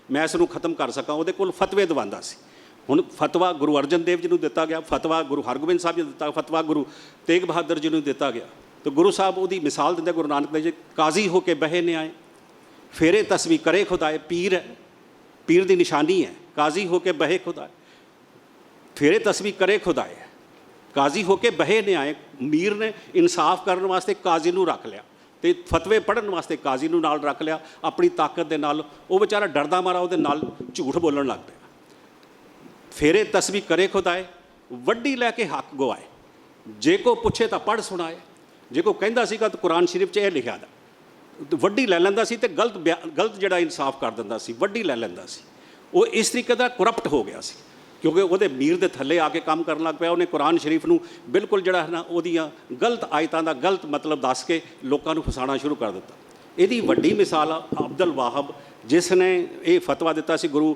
ਮੈਂ ਇਸ ਨੂੰ ਖਤਮ ਕਰ ਸਕਾਂ। ਉਹਦੇ ਕੋਲ ਫਤਵੇ ਦਵਾਉਂਦਾ ਸੀ। ਹੁਣ ਫਤਵਾ ਗੁਰੂ ਅਰਜਨ ਦੇਵ ਜੀ ਨੂੰ ਦਿੱਤਾ ਗਿਆ, ਫਤਵਾ ਗੁਰੂ ਹਰਗੋਬਿੰਦ ਸਾਹਿਬ ਜੀ ਨੂੰ ਦਿੱਤਾ, ਫਤਵਾ ਗੁਰੂ ਤੇਗ ਬਹਾਦਰ ਜੀ ਨੂੰ ਦਿੱਤਾ ਗਿਆ। ਤੇ ਗੁਰੂ ਸਾਹਿਬ ਉਹਦੀ ਮਿਸਾਲ ਦਿੰਦੇ ਗੁਰੂ ਨਾਨਕ ਦੇਵ ਜੀ, ਕਾਜ਼ੀ ਹੋ ਕੇ ਬਹੇ ਨਿਆਏ, ਫੇਰੇ ਤਸਵੀ ਕਰੇ ਖੁਦਾਏ। ਪੀਰ ਹੈ, ਪੀਰ ਦੀ ਨਿਸ਼ਾਨੀ ਹੈ ਕਾਜ਼ੀ ਹੋ ਕੇ ਬਹੇ ਖੁਦਾਏ, ਫੇਰੇ ਤਸਵੀ ਕਰੇ ਖੁਦਾਏ। ਕਾਜ਼ੀ ਹੋ ਕੇ ਬਹੇ ਨਿਆਏ, ਮੀਰ ਨੇ ਇਨਸਾਫ ਕਰਨ ਵਾਸਤੇ ਕਾਜ਼ੀ ਨੂੰ ਰੱਖ ਲਿਆ ਤੇ ਫਤਵੇ ਪੜ੍ਹਨ ਵਾਸਤੇ ਕਾਜ਼ੀ ਨੂੰ ਨਾਲ ਰੱਖ ਲਿਆ। ਆਪਣੀ ਤਾਕਤ ਦੇ ਨਾਲ ਉਹ ਵਿਚਾਰਾ ਡਰਦਾ ਮਾਰਾ ਉਹਦੇ ਨਾਲ ਝੂਠ ਬੋਲਣ ਲੱਗ ਪਿਆ। ਫੇਰੇ ਤਸਵੀ ਕਰੇ ਖੁਦਾਏ, ਵੱਡੀ ਲੈ ਕੇ ਹੱਕ ਗਵਾਏ, ਜੇ ਕੋ ਪੁੱਛੇ ਤਾਂ ਪੜ੍ਹ ਸੁਣਾਏ। ਜੇ ਕੋ ਕਹਿੰਦਾ ਸੀਗਾ ਤਾਂ ਕੁਰਾਨ ਸ਼ਰੀਫ 'ਚ ਇਹ ਲਿਖਿਆ ਦਾ, ਵੱਡੀ ਲੈ ਲੈਂਦਾ ਸੀ ਤੇ ਗਲਤ ਜਿਹੜਾ ਇਨਸਾਫ ਕਰ ਦਿੰਦਾ ਸੀ, ਵੱਡੀ ਲੈ ਲੈਂਦਾ ਸੀ। ਉਹ ਇਸ ਤਰੀਕੇ ਦਾ ਕਰਪਟ ਹੋ ਗਿਆ ਸੀ ਕਿਉਂਕਿ ਉਹਦੇ ਮੀਰ ਦੇ ਥੱਲੇ ਆ ਕੇ ਕੰਮ ਕਰਨ ਲੱਗ ਪਿਆ। ਉਹਨੇ ਕੁਰਾਨ ਸ਼ਰੀਫ ਨੂੰ ਬਿਲਕੁਲ ਜਿਹੜਾ ਹੈ ਨਾ ਉਹਦੀਆਂ ਗਲਤ ਆਇਤਾਂ ਦਾ ਗਲਤ ਮਤਲਬ ਦੱਸ ਕੇ ਲੋਕਾਂ ਨੂੰ ਫਸਾਉਣਾ ਸ਼ੁਰੂ ਕਰ ਦਿੱਤਾ। ਇਹਦੀ ਵੱਡੀ ਮਿਸਾਲ ਆ ਅਬਦੁਲ ਵਾਹਬ, ਜਿਸ ਨੇ ਇਹ ਫਤਵਾ ਦਿੱਤਾ ਸੀ ਗੁਰੂ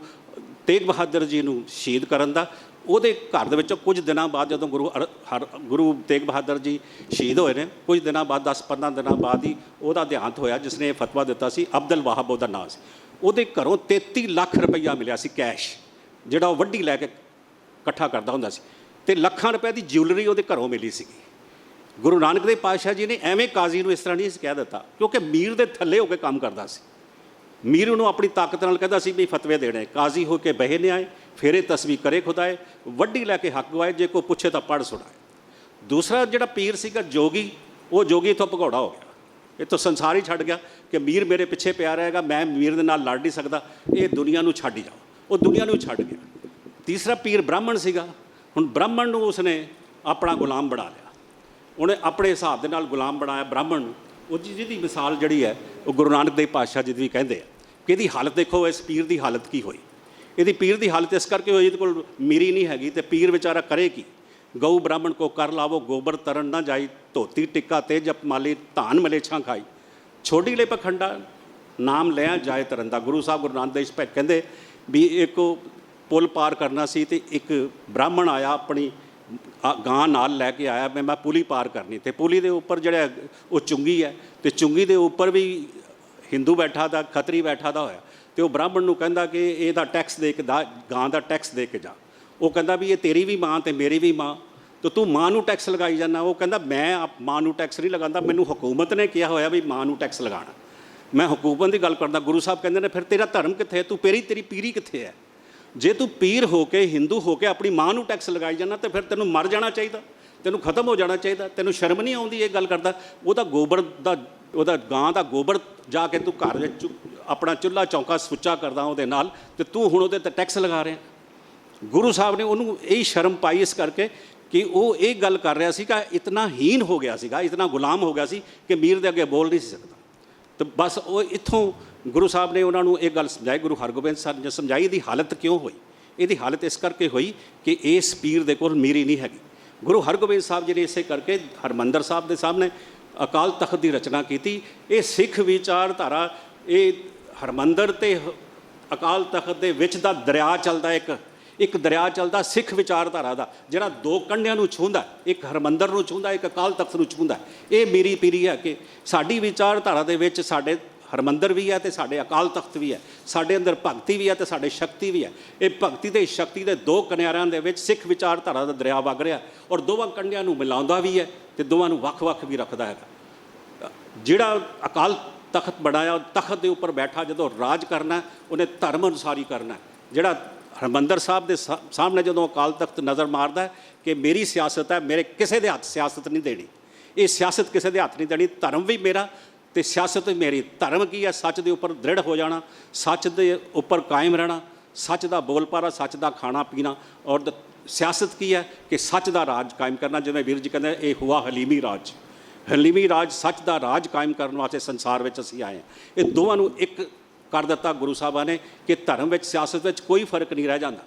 ਤੇਗ ਬਹਾਦਰ ਜੀ ਨੂੰ ਸ਼ਹੀਦ ਕਰਨ ਦਾ। ਉਹਦੇ ਘਰ ਦੇ ਵਿੱਚੋਂ ਕੁਝ ਦਿਨਾਂ ਬਾਅਦ ਜਦੋਂ ਗੁਰੂ ਤੇਗ ਬਹਾਦਰ ਜੀ ਸ਼ਹੀਦ ਹੋਏ ਨੇ, ਕੁਝ ਦਿਨਾਂ ਬਾਅਦ 10-15 ਦਿਨਾਂ ਬਾਅਦ ਹੀ ਉਹਦਾ ਦੇਹਾਂਤ ਹੋਇਆ। ਜਿਸ ਨੇ ਇਹ ਫਤਵਾ ਦਿੱਤਾ ਸੀ ਅਬਦੁਲ ਵਾਹਬ ਉਹਦਾ ਨਾਂ ਸੀ। ਉਹਦੇ ਘਰੋਂ 33 ਲੱਖ ਰੁਪਈਆ ਮਿਲਿਆ ਸੀ ਕੈਸ਼, ਜਿਹੜਾ ਉਹ ਵੱਡੀ ਲੈ ਕੇ ਇਕੱਠਾ ਕਰਦਾ ਹੁੰਦਾ ਸੀ, ਤੇ ਲੱਖਾਂ ਰੁਪਏ ਦੀ ਜਿਊਲਰੀ ਉਹਦੇ ਘਰੋਂ ਮਿਲੀ ਸੀਗੀ। ਗੁਰੂ ਨਾਨਕ ਦੇਵ ਪਾਤਸ਼ਾਹ ਜੀ ਨੇ ਐਵੇਂ ਕਾਜ਼ੀ ਨੂੰ ਇਸ ਤਰ੍ਹਾਂ ਨਹੀਂ ਕਹਿ ਦਿੱਤਾ ਕਿਉਂਕਿ ਮੀਰ ਦੇ ਥੱਲੇ ਹੋ ਕੇ ਕੰਮ ਕਰਦਾ ਸੀ। ਮੀਰ ਉਹਨੂੰ ਆਪਣੀ ਤਾਕਤ ਨਾਲ ਕਹਿੰਦਾ ਸੀ ਵੀ ਫਤਵੇ ਦੇਣੇ। ਕਾਜ਼ੀ ਹੋ ਕੇ ਬਹੇ ਨੇ ਆਏ, ਫੇਰੇ ਤਸਵੀ ਕਰੇ ਖੁਦਾਏ, ਵੱਡੀ ਲੈ ਕੇ ਹੱਕ ਗਵਾਏ, ਜੇ ਕੋਈ ਪੁੱਛੇ ਤਾਂ ਪੜ੍ਹ ਸੁਣਾਏ। ਦੂਸਰਾ ਜਿਹੜਾ ਪੀਰ ਸੀਗਾ ਜੋਗੀ, ਉਹ ਜੋਗੀ ਤੋਂ ਭਗੌੜਾ ਹੋ ਗਿਆ, ਇਹ ਤੋਂ ਸੰਸਾਰ ਹੀ ਛੱਡ ਗਿਆ ਕਿ ਮੀਰ ਮੇਰੇ ਪਿੱਛੇ ਪਿਆ ਰਹੇਗਾ, ਮੈਂ ਮੀਰ ਦੇ ਨਾਲ ਲੜ ਨਹੀਂ ਸਕਦਾ, ਇਹ ਦੁਨੀਆ ਨੂੰ ਛੱਡ ਹੀ ਜਾਓ। ਉਹ ਦੁਨੀਆ ਨੂੰ ਛੱਡ ਗਿਆ। ਤੀਸਰਾ ਪੀਰ ਬ੍ਰਾਹਮਣ ਸੀਗਾ। ਹੁਣ ਬ੍ਰਾਹਮਣ ਨੂੰ ਉਸਨੇ ਆਪਣਾ ਗੁਲਾਮ ਬਣਾ ਲਿਆ, ਉਹਨੇ ਆਪਣੇ ਹਿਸਾਬ ਦੇ ਨਾਲ ਗੁਲਾਮ ਬਣਾਇਆ ਬ੍ਰਾਹਮਣ ਨੂੰ। ਉਹ ਜਿਹਦੀ ਮਿਸਾਲ ਜਿਹੜੀ ਹੈ ਉਹ ਗੁਰੂ ਨਾਨਕ ਦੇਵ ਪਾਤਸ਼ਾਹ ਜੀ ਵੀ ਕਹਿੰਦੇ ਆ ਕਿ ਇਹਦੀ ਹਾਲਤ ਦੇਖੋ, ਇਸ ਪੀਰ ਦੀ ਹਾਲਤ ਕੀ ਹੋਈ। ਇਹਦੀ ਪੀਰ ਦੀ ਹਾਲਤ ਇਸ ਕਰਕੇ ਹੋਈ, ਇਹਦੇ ਕੋਲ ਮੀਰੀ ਨਹੀਂ ਹੈਗੀ ਤੇ ਪੀਰ ਵਿਚਾਰਾ ਕਰੇ ਕੀ। ਗਊ ਬ੍ਰਾਹਮਣ ਕੋ ਕਰ ਲਾਵੋ, ਗੋਬਰ ਤਰਨ ਨਾ ਜਾਈ, ਧੋਤੀ ਟਿੱਕਾ ਤੇ ਜਪ ਮਾਲੀ, ਧਾਨ ਮਲੇਛਾਂ ਖਾਈ, ਛੋਡੀ ਲੈ ਪਖੰਡਾ, ਨਾਮ ਲਿਆ ਜਾਏ ਤਰੰਦਾ। ਗੁਰੂ ਸਾਹਿਬ ਗੁਰੂ ਨਾਨਕ ਦੇਵ ਜੀ ਕਹਿੰਦੇ ਵੀ ਇੱਕ ਪੁਲ ਪਾਰ ਕਰਨਾ ਸੀ ਤੇ ਇੱਕ ਬ੍ਰਾਹਮਣ ਆਇਆ, ਆਪਣੀ ਗਾਂ ਨਾਲ ਲੈ ਕੇ ਆਇਆ, ਮੈਂ ਪੁਲੀ ਪਾਰ ਕਰਨੀ। ਤੇ ਪੁਲੀ ਦੇ ਉੱਪਰ ਜਿਹੜਾ ਉਹ ਚੁੰਗੀ ਹੈ ਤੇ ਚੁੰਗੀ ਦੇ ਉੱਪਰ ਵੀ ਹਿੰਦੂ ਬੈਠਾ ਦਾ, ਖੱਤਰੀ ਬੈਠਾ ਦਾ ਹੋਇਆ। ਤੇ ਉਹ ਬ੍ਰਾਹਮਣ ਨੂੰ ਕਹਿੰਦਾ ਕਿ ਇਹਦਾ ਟੈਕਸ ਦੇ ਕੇ ਗਾਂ ਦਾ ਟੈਕਸ ਦੇ ਕੇ ਜਾ। ਉਹ ਕਹਿੰਦਾ ਵੀ ਇਹ ਤੇਰੀ ਵੀ ਮਾਂ ਤੇ ਮੇਰੀ ਵੀ ਮਾਂ, ਤੇ ਤੂੰ ਮਾਂ ਨੂੰ ਟੈਕਸ ਲਗਾਈ ਜਾਂਦਾ। ਉਹ ਕਹਿੰਦਾ ਮੈਂ ਮਾਂ ਨੂੰ ਟੈਕਸ ਨਹੀਂ ਲਗਾਉਂਦਾ, ਮੈਨੂੰ ਹਕੂਮਤ ਨੇ ਕਿਹਾ ਹੋਇਆ ਵੀ ਮਾਂ ਨੂੰ ਟੈਕਸ ਲਗਾਉਣਾ, ਮੈਂ ਹਕੂਮਤ ਦੀ ਗੱਲ ਕਰਦਾ। ਗੁਰੂ ਸਾਹਿਬ ਕਹਿੰਦੇ ਨੇ ਫਿਰ ਤੇਰਾ ਧਰਮ ਕਿੱਥੇ ਹੈ, ਤੂੰ ਤੇਰੀ ਪੀਰੀ ਕਿੱਥੇ ਹੈ। ਜੇ ਤੂੰ ਪੀਰ ਹੋ ਕੇ ਹਿੰਦੂ ਹੋ ਕੇ ਆਪਣੀ ਮਾਂ ਨੂੰ ਟੈਕਸ ਲਗਾਈ ਜਾਂਦਾ ਤੇ ਫਿਰ ਤੈਨੂੰ ਮਰ ਜਾਣਾ ਚਾਹੀਦਾ, ਤੈਨੂੰ ਖਤਮ ਹੋ ਜਾਣਾ ਚਾਹੀਦਾ। ਤੈਨੂੰ ਸ਼ਰਮ ਨਹੀਂ ਆਉਂਦੀ ਇਹ ਗੱਲ ਕਰਦਾ। ਉਹਦਾ ਗੋਬਰ ਦਾ, ਉਹਦਾ ਗਾਂ ਦਾ ਗੋਬਰ ਜਾ ਕੇ ਤੂੰ ਘਰ ਵਿੱਚ ਆਪਣਾ ਚੁੱਲ੍ਹਾ ਚੌਂਕਾ ਸੁੱਚਾ ਕਰਦਾ ਉਹਦੇ ਨਾਲ, ਤੇ ਤੂੰ ਹੁਣ ਉਹਦੇ 'ਤੇ ਟੈਕਸ ਲਗਾ ਰਿਹਾ। ਗੁਰੂ ਸਾਹਿਬ ਨੇ ਉਹਨੂੰ ਇਹ ਸ਼ਰਮ ਪਾਈ ਇਸ ਕਰਕੇ ਕਿ ਉਹ ਇਹ ਗੱਲ ਕਰ ਰਿਹਾ ਸੀ ਕਿ ਇਤਨਾ ਹੀਨ ਹੋ ਗਿਆ ਸੀਗਾ, ਇਤਨਾ ਗੁਲਾਮ ਹੋ ਗਿਆ ਸੀ ਕਿ ਮੀਰ ਦੇ ਅੱਗੇ ਬੋਲ ਨਹੀਂ ਸੀ ਸਕਦਾ। ਤੇ ਬਸ ਉਹ ਇੱਥੋਂ ਗੁਰੂ ਸਾਹਿਬ ਨੇ ਉਹਨਾਂ ਨੂੰ ਇਹ ਗੱਲ ਸਮਝਾਈ, ਗੁਰੂ ਹਰਗੋਬਿੰਦ ਸਾਹਿਬ ਨੇ ਸਮਝਾਈ ਇਹਦੀ ਹਾਲਤ ਕਿਉਂ ਹੋਈ। ਇਹਦੀ ਹਾਲਤ ਇਸ ਕਰਕੇ ਹੋਈ ਕਿ ਇਸ ਪੀਰ ਦੇ ਕੋਲ ਮੀਰੀ ਨਹੀਂ ਹੈਗੀ। ਗੁਰੂ ਹਰਗੋਬਿੰਦ ਸਾਹਿਬ ਜੀ ਨੇ ਇਸੇ ਕਰਕੇ ਹਰਿਮੰਦਰ ਸਾਹਿਬ ਦੇ ਸਾਹਮਣੇ ਅਕਾਲ ਤਖਤ ਦੀ ਰਚਨਾ ਕੀਤੀ। ਇਹ ਸਿੱਖ ਵਿਚਾਰਧਾਰਾ, ਇਹ ਹਰਮੰਦਰ ਤੇ ਅਕਾਲ ਤਖਤ ਦੇ ਵਿੱਚ ਦਾ ਦਰਿਆ ਚੱਲਦਾ, ਇੱਕ ਦਰਿਆ ਚੱਲਦਾ ਸਿੱਖ ਵਿਚਾਰਧਾਰਾ ਦਾ, ਜਿਹੜਾ ਦੋ ਕੰਢਿਆਂ ਨੂੰ ਛੂੰਹਦਾ, ਇੱਕ ਹਰਮੰਦਰ ਨੂੰ ਛੂੰਹਦਾ, ਇੱਕ ਅਕਾਲ ਤਖਤ ਨੂੰ ਛੂੰਹਦਾ। ਇਹ ਮੇਰੀ ਪੀਰੀ ਹੈ ਕਿ ਸਾਡੀ ਵਿਚਾਰਧਾਰਾ ਦੇ ਵਿੱਚ ਸਾਡੇ ਹਰਮੰਦਰ ਵੀ ਹੈ ਤੇ ਸਾਡੇ ਅਕਾਲ ਤਖਤ ਵੀ ਹੈ, ਸਾਡੇ ਅੰਦਰ ਭਗਤੀ ਵੀ ਹੈ ਤੇ ਸਾਡੇ ਸ਼ਕਤੀ ਵੀ ਹੈ। ਇਹ ਭਗਤੀ ਤੇ ਸ਼ਕਤੀ ਦੇ ਦੋ ਕਿਨਾਰਿਆਂ ਦੇ ਵਿੱਚ ਸਿੱਖ ਵਿਚਾਰਧਾਰਾ ਦਾ ਦਰਿਆ ਵਗ ਰਿਹਾ, ਔਰ ਦੋਵਾਂ ਕੰਢਿਆਂ ਨੂੰ ਮਿਲਾਉਂਦਾ ਵੀ ਹੈ ਤੇ ਦੋਵਾਂ ਨੂੰ ਵੱਖ-ਵੱਖ ਵੀ ਰੱਖਦਾ ਹੈਗਾ। ਜਿਹੜਾ ਅਕਾਲ ਤਖਤ ਬਣਾਇਆ, ਤਖਤ ਦੇ ਉੱਪਰ ਬੈਠਾ ਜਦੋਂ ਰਾਜ ਕਰਨਾ, ਉਹਨੇ ਧਰਮ ਅਨੁਸਾਰ ਹੀ ਕਰਨਾ। ਜਿਹੜਾ ਹਰਿਮੰਦਰ ਸਾਹਿਬ ਦੇ ਸਾਹਮਣੇ ਜਦੋਂ ਅਕਾਲ ਤਖਤ ਨਜ਼ਰ ਮਾਰਦਾ ਕਿ ਮੇਰੀ ਸਿਆਸਤ ਹੈ, ਮੇਰੇ ਕਿਸੇ ਦੇ ਹੱਥ ਸਿਆਸਤ ਨਹੀਂ ਦੇਣੀ, ਇਹ ਸਿਆਸਤ ਕਿਸੇ ਦੇ ਹੱਥ ਨਹੀਂ ਦੇਣੀ, ਧਰਮ ਵੀ ਮੇਰਾ ਤੇ ਸਿਆਸਤ ਵੀ ਮੇਰੀ। ਧਰਮ ਕੀ ਹੈ? ਸੱਚ ਦੇ ਉੱਪਰ ਦ੍ਰਿੜ ਹੋ ਜਾਣਾ, ਸੱਚ ਦੇ ਉੱਪਰ ਕਾਇਮ ਰਹਿਣਾ, ਸੱਚ ਦਾ ਬੋਲਬਾਲਾ, ਸੱਚ ਦਾ ਖਾਣਾ ਪੀਣਾ। ਔਰ ਸਿਆਸਤ ਕੀ ਹੈ ਕਿ ਸੱਚ ਦਾ ਰਾਜ ਕਾਇਮ ਕਰਨਾ। ਜਿਵੇਂ ਵੀਰ ਜੀ ਕਹਿੰਦੇ, ਇਹ ਹੁਆ ਹਲੀਮੀ ਰਾਜ, ਹਲੀਮੀ ਰਾਜ, ਸੱਚ ਦਾ ਰਾਜ ਕਾਇਮ ਕਰਨ ਵਾਸਤੇ ਸੰਸਾਰ ਵਿੱਚ ਅਸੀਂ ਆਏ ਹਾਂ। ਇਹ ਦੋਵਾਂ ਨੂੰ ਇੱਕ ਕਰ ਦਿੱਤਾ ਗੁਰੂ ਸਾਹਿਬਾਂ ਨੇ ਕਿ ਧਰਮ ਵਿੱਚ, ਸਿਆਸਤ ਵਿੱਚ ਕੋਈ ਫਰਕ ਨਹੀਂ ਰਹਿ ਜਾਂਦਾ।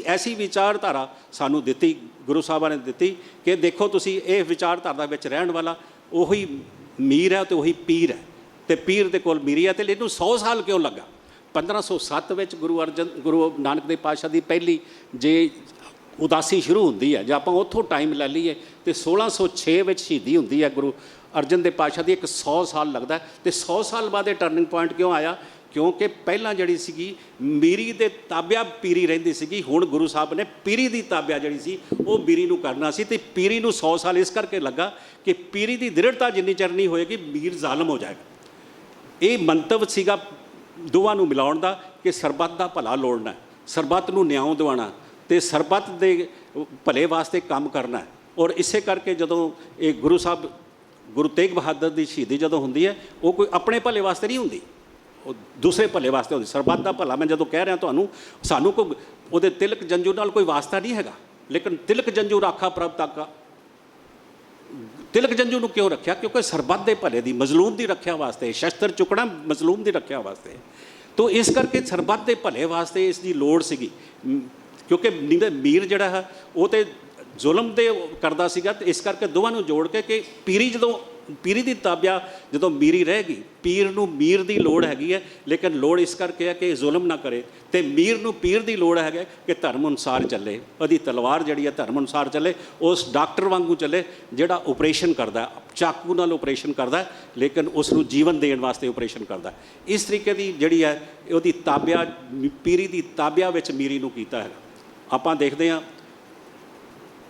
ਐਸੀ ਵਿਚਾਰਧਾਰਾ ਸਾਨੂੰ ਦਿੱਤੀ, ਗੁਰੂ ਸਾਹਿਬਾਂ ਨੇ ਦਿੱਤੀ ਕਿ ਦੇਖੋ ਤੁਸੀਂ, ਇਹ ਵਿਚਾਰਧਾਰਾ ਵਿੱਚ ਰਹਿਣ ਵਾਲਾ ਉਹੀ ਮੀਰ ਹੈ ਤੇ ਉਹੀ ਪੀਰ ਹੈ, ਤੇ ਪੀਰ ਦੇ ਕੋਲ ਮੀਰੀ ਹੈ। ਤੇ ਇਹਨੂੰ 100 ਸਾਲ ਕਿਉਂ ਲੱਗਾ? 1507 ਵਿੱਚ ਗੁਰੂ ਨਾਨਕ ਦੇਵ ਪਾਤਸ਼ਾਹ ਦੀ ਪਹਿਲੀ ਜੇ ਉਦਾਸੀ ਸ਼ੁਰੂ ਹੁੰਦੀ ਹੈ, ਜੇ ਆਪਾਂ ਉੱਥੋਂ ਟਾਈਮ ਲੈ ਲਈਏ, ਤੇ 1606 ਵਿੱਚ ਸ਼ਹੀਦੀ ਹੁੰਦੀ ਹੈ ਗੁਰੂ ਅਰਜਨ ਦੇਵ ਪਾਤਸ਼ਾਹ ਦੀ। ਇੱਕ 100 ਸਾਲ ਲੱਗਦਾ। ਤੇ 100 ਸਾਲ ਬਾਅਦ ਇਹ ਟਰਨਿੰਗ ਪੁਆਇੰਟ ਕਿਉਂ ਆਇਆ? ਕਿਉਂਕਿ ਪਹਿਲਾਂ ਜਿਹੜੀ ਸੀਗੀ ਮੀਰੀ ਦੇ ਤਾਬਿਆ ਪੀਰੀ ਰਹਿੰਦੀ ਸੀਗੀ, ਹੁਣ ਗੁਰੂ ਸਾਹਿਬ ਨੇ ਪੀਰੀ ਦੀ ਤਾਬਿਆ ਜਿਹੜੀ ਸੀ ਉਹ ਮੀਰੀ ਨੂੰ ਕਰਨਾ ਸੀ। ਤੇ ਪੀਰੀ ਨੂੰ 100 ਸਾਲ ਇਸ ਕਰਕੇ ਲੱਗਾ ਕਿ ਪੀਰੀ ਦੀ ਦ੍ਰਿੜਤਾ ਜਿੰਨੀ ਚਿਰ ਨਹੀਂ ਹੋਏਗੀ, ਮੀਰ ਜ਼ਾਲਮ ਹੋ ਜਾਏਗਾ। ਇਹ ਮੰਤਵ ਸੀਗਾ ਦੋਵਾਂ ਨੂੰ ਮਿਲਾਉਣ ਦਾ ਕਿ ਸਰਬੱਤ ਦਾ ਭਲਾ ਲੋੜਨਾ, ਸਰਬੱਤ ਨੂੰ ਨਿਆਂ ਦਿਵਾਉਣਾ ਤੇ ਸਰਬੱਤ ਦੇ ਭਲੇ ਵਾਸਤੇ ਕੰਮ ਕਰਨਾ। ਔਰ ਇਸੇ ਕਰਕੇ ਜਦੋਂ ਇਹ ਗੁਰੂ ਤੇਗ ਬਹਾਦਰ ਦੀ ਸ਼ਹੀਦੀ ਜਦੋਂ ਹੁੰਦੀ ਹੈ, ਉਹ ਕੋਈ ਆਪਣੇ ਭਲੇ ਵਾਸਤੇ ਨਹੀਂ ਹੁੰਦੀ, ਉਹ ਦੂਸਰੇ ਭਲੇ ਵਾਸਤੇ ਹੁੰਦੀ। ਸਰਬੱਤ ਦਾ ਭਲਾ ਮੈਂ ਜਦੋਂ ਕਹਿ ਰਿਹਾ ਤੁਹਾਨੂੰ, ਸਾਨੂੰ ਕੋਈ ਉਹਦੇ ਤਿਲਕ ਜੰਜੂ ਨਾਲ ਕੋਈ ਵਾਸਤਾ ਨਹੀਂ ਹੈਗਾ, ਲੇਕਿਨ ਤਿਲਕ ਜੰਜੂ ਰਾਖਾ ਪ੍ਰਭ ਤੱਕ। ਤਿਲਕ ਜੰਜੂ ਨੂੰ ਕਿਉਂ ਰੱਖਿਆ? ਕਿਉਂਕਿ ਸਰਬੱਤ ਦੇ ਭਲੇ ਦੀ, ਮਜ਼ਲੂਮ ਦੀ ਰੱਖਿਆ ਵਾਸਤੇ, ਸ਼ਸਤਰ ਚੁੱਕਣਾ ਮਜ਼ਲੂਮ ਦੀ ਰੱਖਿਆ ਵਾਸਤੇ। ਤੋ ਇਸ ਕਰਕੇ ਸਰਬੱਤ ਦੇ ਭਲੇ ਵਾਸਤੇ ਇਸ ਦੀ ਲੋੜ ਸੀਗੀ। ਕਿਉਂਕਿ ਮੀਰ ਜਿਹੜਾ ਹੈ ਉਹ ਤੇ ਜ਼ੁਲਮ ਦੇ ਕਰਦਾ ਸੀਗਾ, ਤੇ ਇਸ ਕਰਕੇ ਦੋਵਾਂ ਨੂੰ ਜੋੜ ਕੇ ਕਿ ਪੀਰੀ ਦੀ ਤਾਬਿਆ ਜਦੋਂ ਮੀਰੀ ਰਹੇਗੀ, ਪੀਰ ਨੂੰ ਮੀਰ ਦੀ ਲੋੜ ਹੈਗੀ ਹੈ, ਲੇਕਿਨ ਲੋੜ ਇਸ ਕਰਕੇ ਹੈ ਕਿ ਜ਼ੁਲਮ ਨਾ ਕਰੇ, ਤੇ ਮੀਰ ਨੂੰ ਪੀਰ ਦੀ ਲੋੜ ਹੈਗਾ ਕਿ ਧਰਮ ਅਨੁਸਾਰ ਚੱਲੇ, ਉਹਦੀ ਤਲਵਾਰ ਜਿਹੜੀ ਹੈ ਧਰਮ ਅਨੁਸਾਰ ਚੱਲੇ, ਉਸ ਡਾਕਟਰ ਵਾਂਗੂ ਚੱਲੇ ਜਿਹੜਾ ਆਪਰੇਸ਼ਨ ਕਰਦਾ, ਚਾਕੂ ਨਾਲ ਆਪਰੇਸ਼ਨ ਕਰਦਾ, ਲੇਕਿਨ ਉਸ ਨੂੰ ਜੀਵਨ ਦੇਣ ਵਾਸਤੇ ਆਪਰੇਸ਼ਨ ਕਰਦਾ। ਇਸ ਤਰੀਕੇ ਦੀ ਜਿਹੜੀ ਹੈ ਉਹਦੀ ਤਾਬਿਆ, ਪੀਰੀ ਦੀ ਤਾਬਿਆ ਵਿੱਚ ਮੀਰੀ ਨੂੰ ਕੀਤਾ ਹੈਗਾ। ਆਪਾਂ ਦੇਖਦੇ ਹਾਂ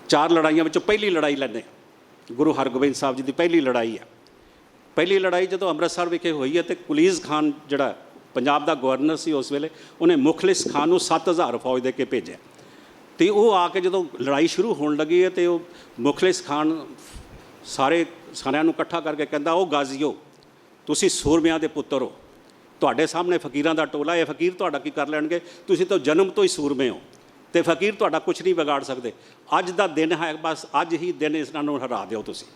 4 ਲੜਾਈਆਂ ਵਿੱਚੋਂ ਪਹਿਲੀ ਲੜਾਈ ਲੈਂਦੇ, ਗੁਰੂ ਹਰਗੋਬਿੰਦ ਸਾਹਿਬ ਜੀ ਦੀ ਪਹਿਲੀ ਲੜਾਈ ਹੈ। ਪਹਿਲੀ ਲੜਾਈ ਜਦੋਂ ਅੰਮ੍ਰਿਤਸਰ ਵਿਖੇ ਹੋਈ ਹੈ, ਤੇ ਕੁਲੀਜ਼ ਖਾਨ ਜਿਹੜਾ ਪੰਜਾਬ ਦਾ ਗਵਰਨਰ ਸੀ ਉਸ ਵੇਲੇ, ਉਹਨੇ ਮੁਖਲਿਸ ਖਾਨ ਨੂੰ 7000 ਫੌਜ ਦੇ ਕੇ ਭੇਜਿਆ। ਤੇ ਉਹ ਆ ਕੇ ਜਦੋਂ ਲੜਾਈ ਸ਼ੁਰੂ ਹੋਣ ਲੱਗੀ ਹੈ, ਤੇ ਉਹ ਮੁਖਲਿਸ ਖਾਨ ਸਾਰਿਆਂ ਨੂੰ ਇਕੱਠਾ ਕਰਕੇ ਕਹਿੰਦਾ, ਉਹ ਗਾਜ਼ੀਓ, ਤੁਸੀਂ ਸੂਰਮਿਆਂ ਦੇ ਪੁੱਤਰ ਹੋ, ਤੁਹਾਡੇ ਸਾਹਮਣੇ ਫਕੀਰਾਂ ਦਾ ਟੋਲਾ, ਇਹ ਫਕੀਰ ਤੁਹਾਡਾ ਕੀ ਕਰ ਲੈਣਗੇ? ਤੁਸੀਂ ਤਾਂ ਜਨਮ ਤੋਂ ਹੀ ਸੂਰਮੇ ਹੋ, ਤੇ ਫਕੀਰ ਤੁਹਾਡਾ ਕੁਛ ਨਹੀਂ ਵਿਗਾੜ ਸਕਦੇ। ਅੱਜ ਦਾ ਦਿਨ ਹੈ, ਬਸ ਅੱਜ ਹੀ ਦਿਨ ਇਹਨਾਂ ਨੂੰ ਹਰਾ ਦਿਓ ਤੁਸੀਂ।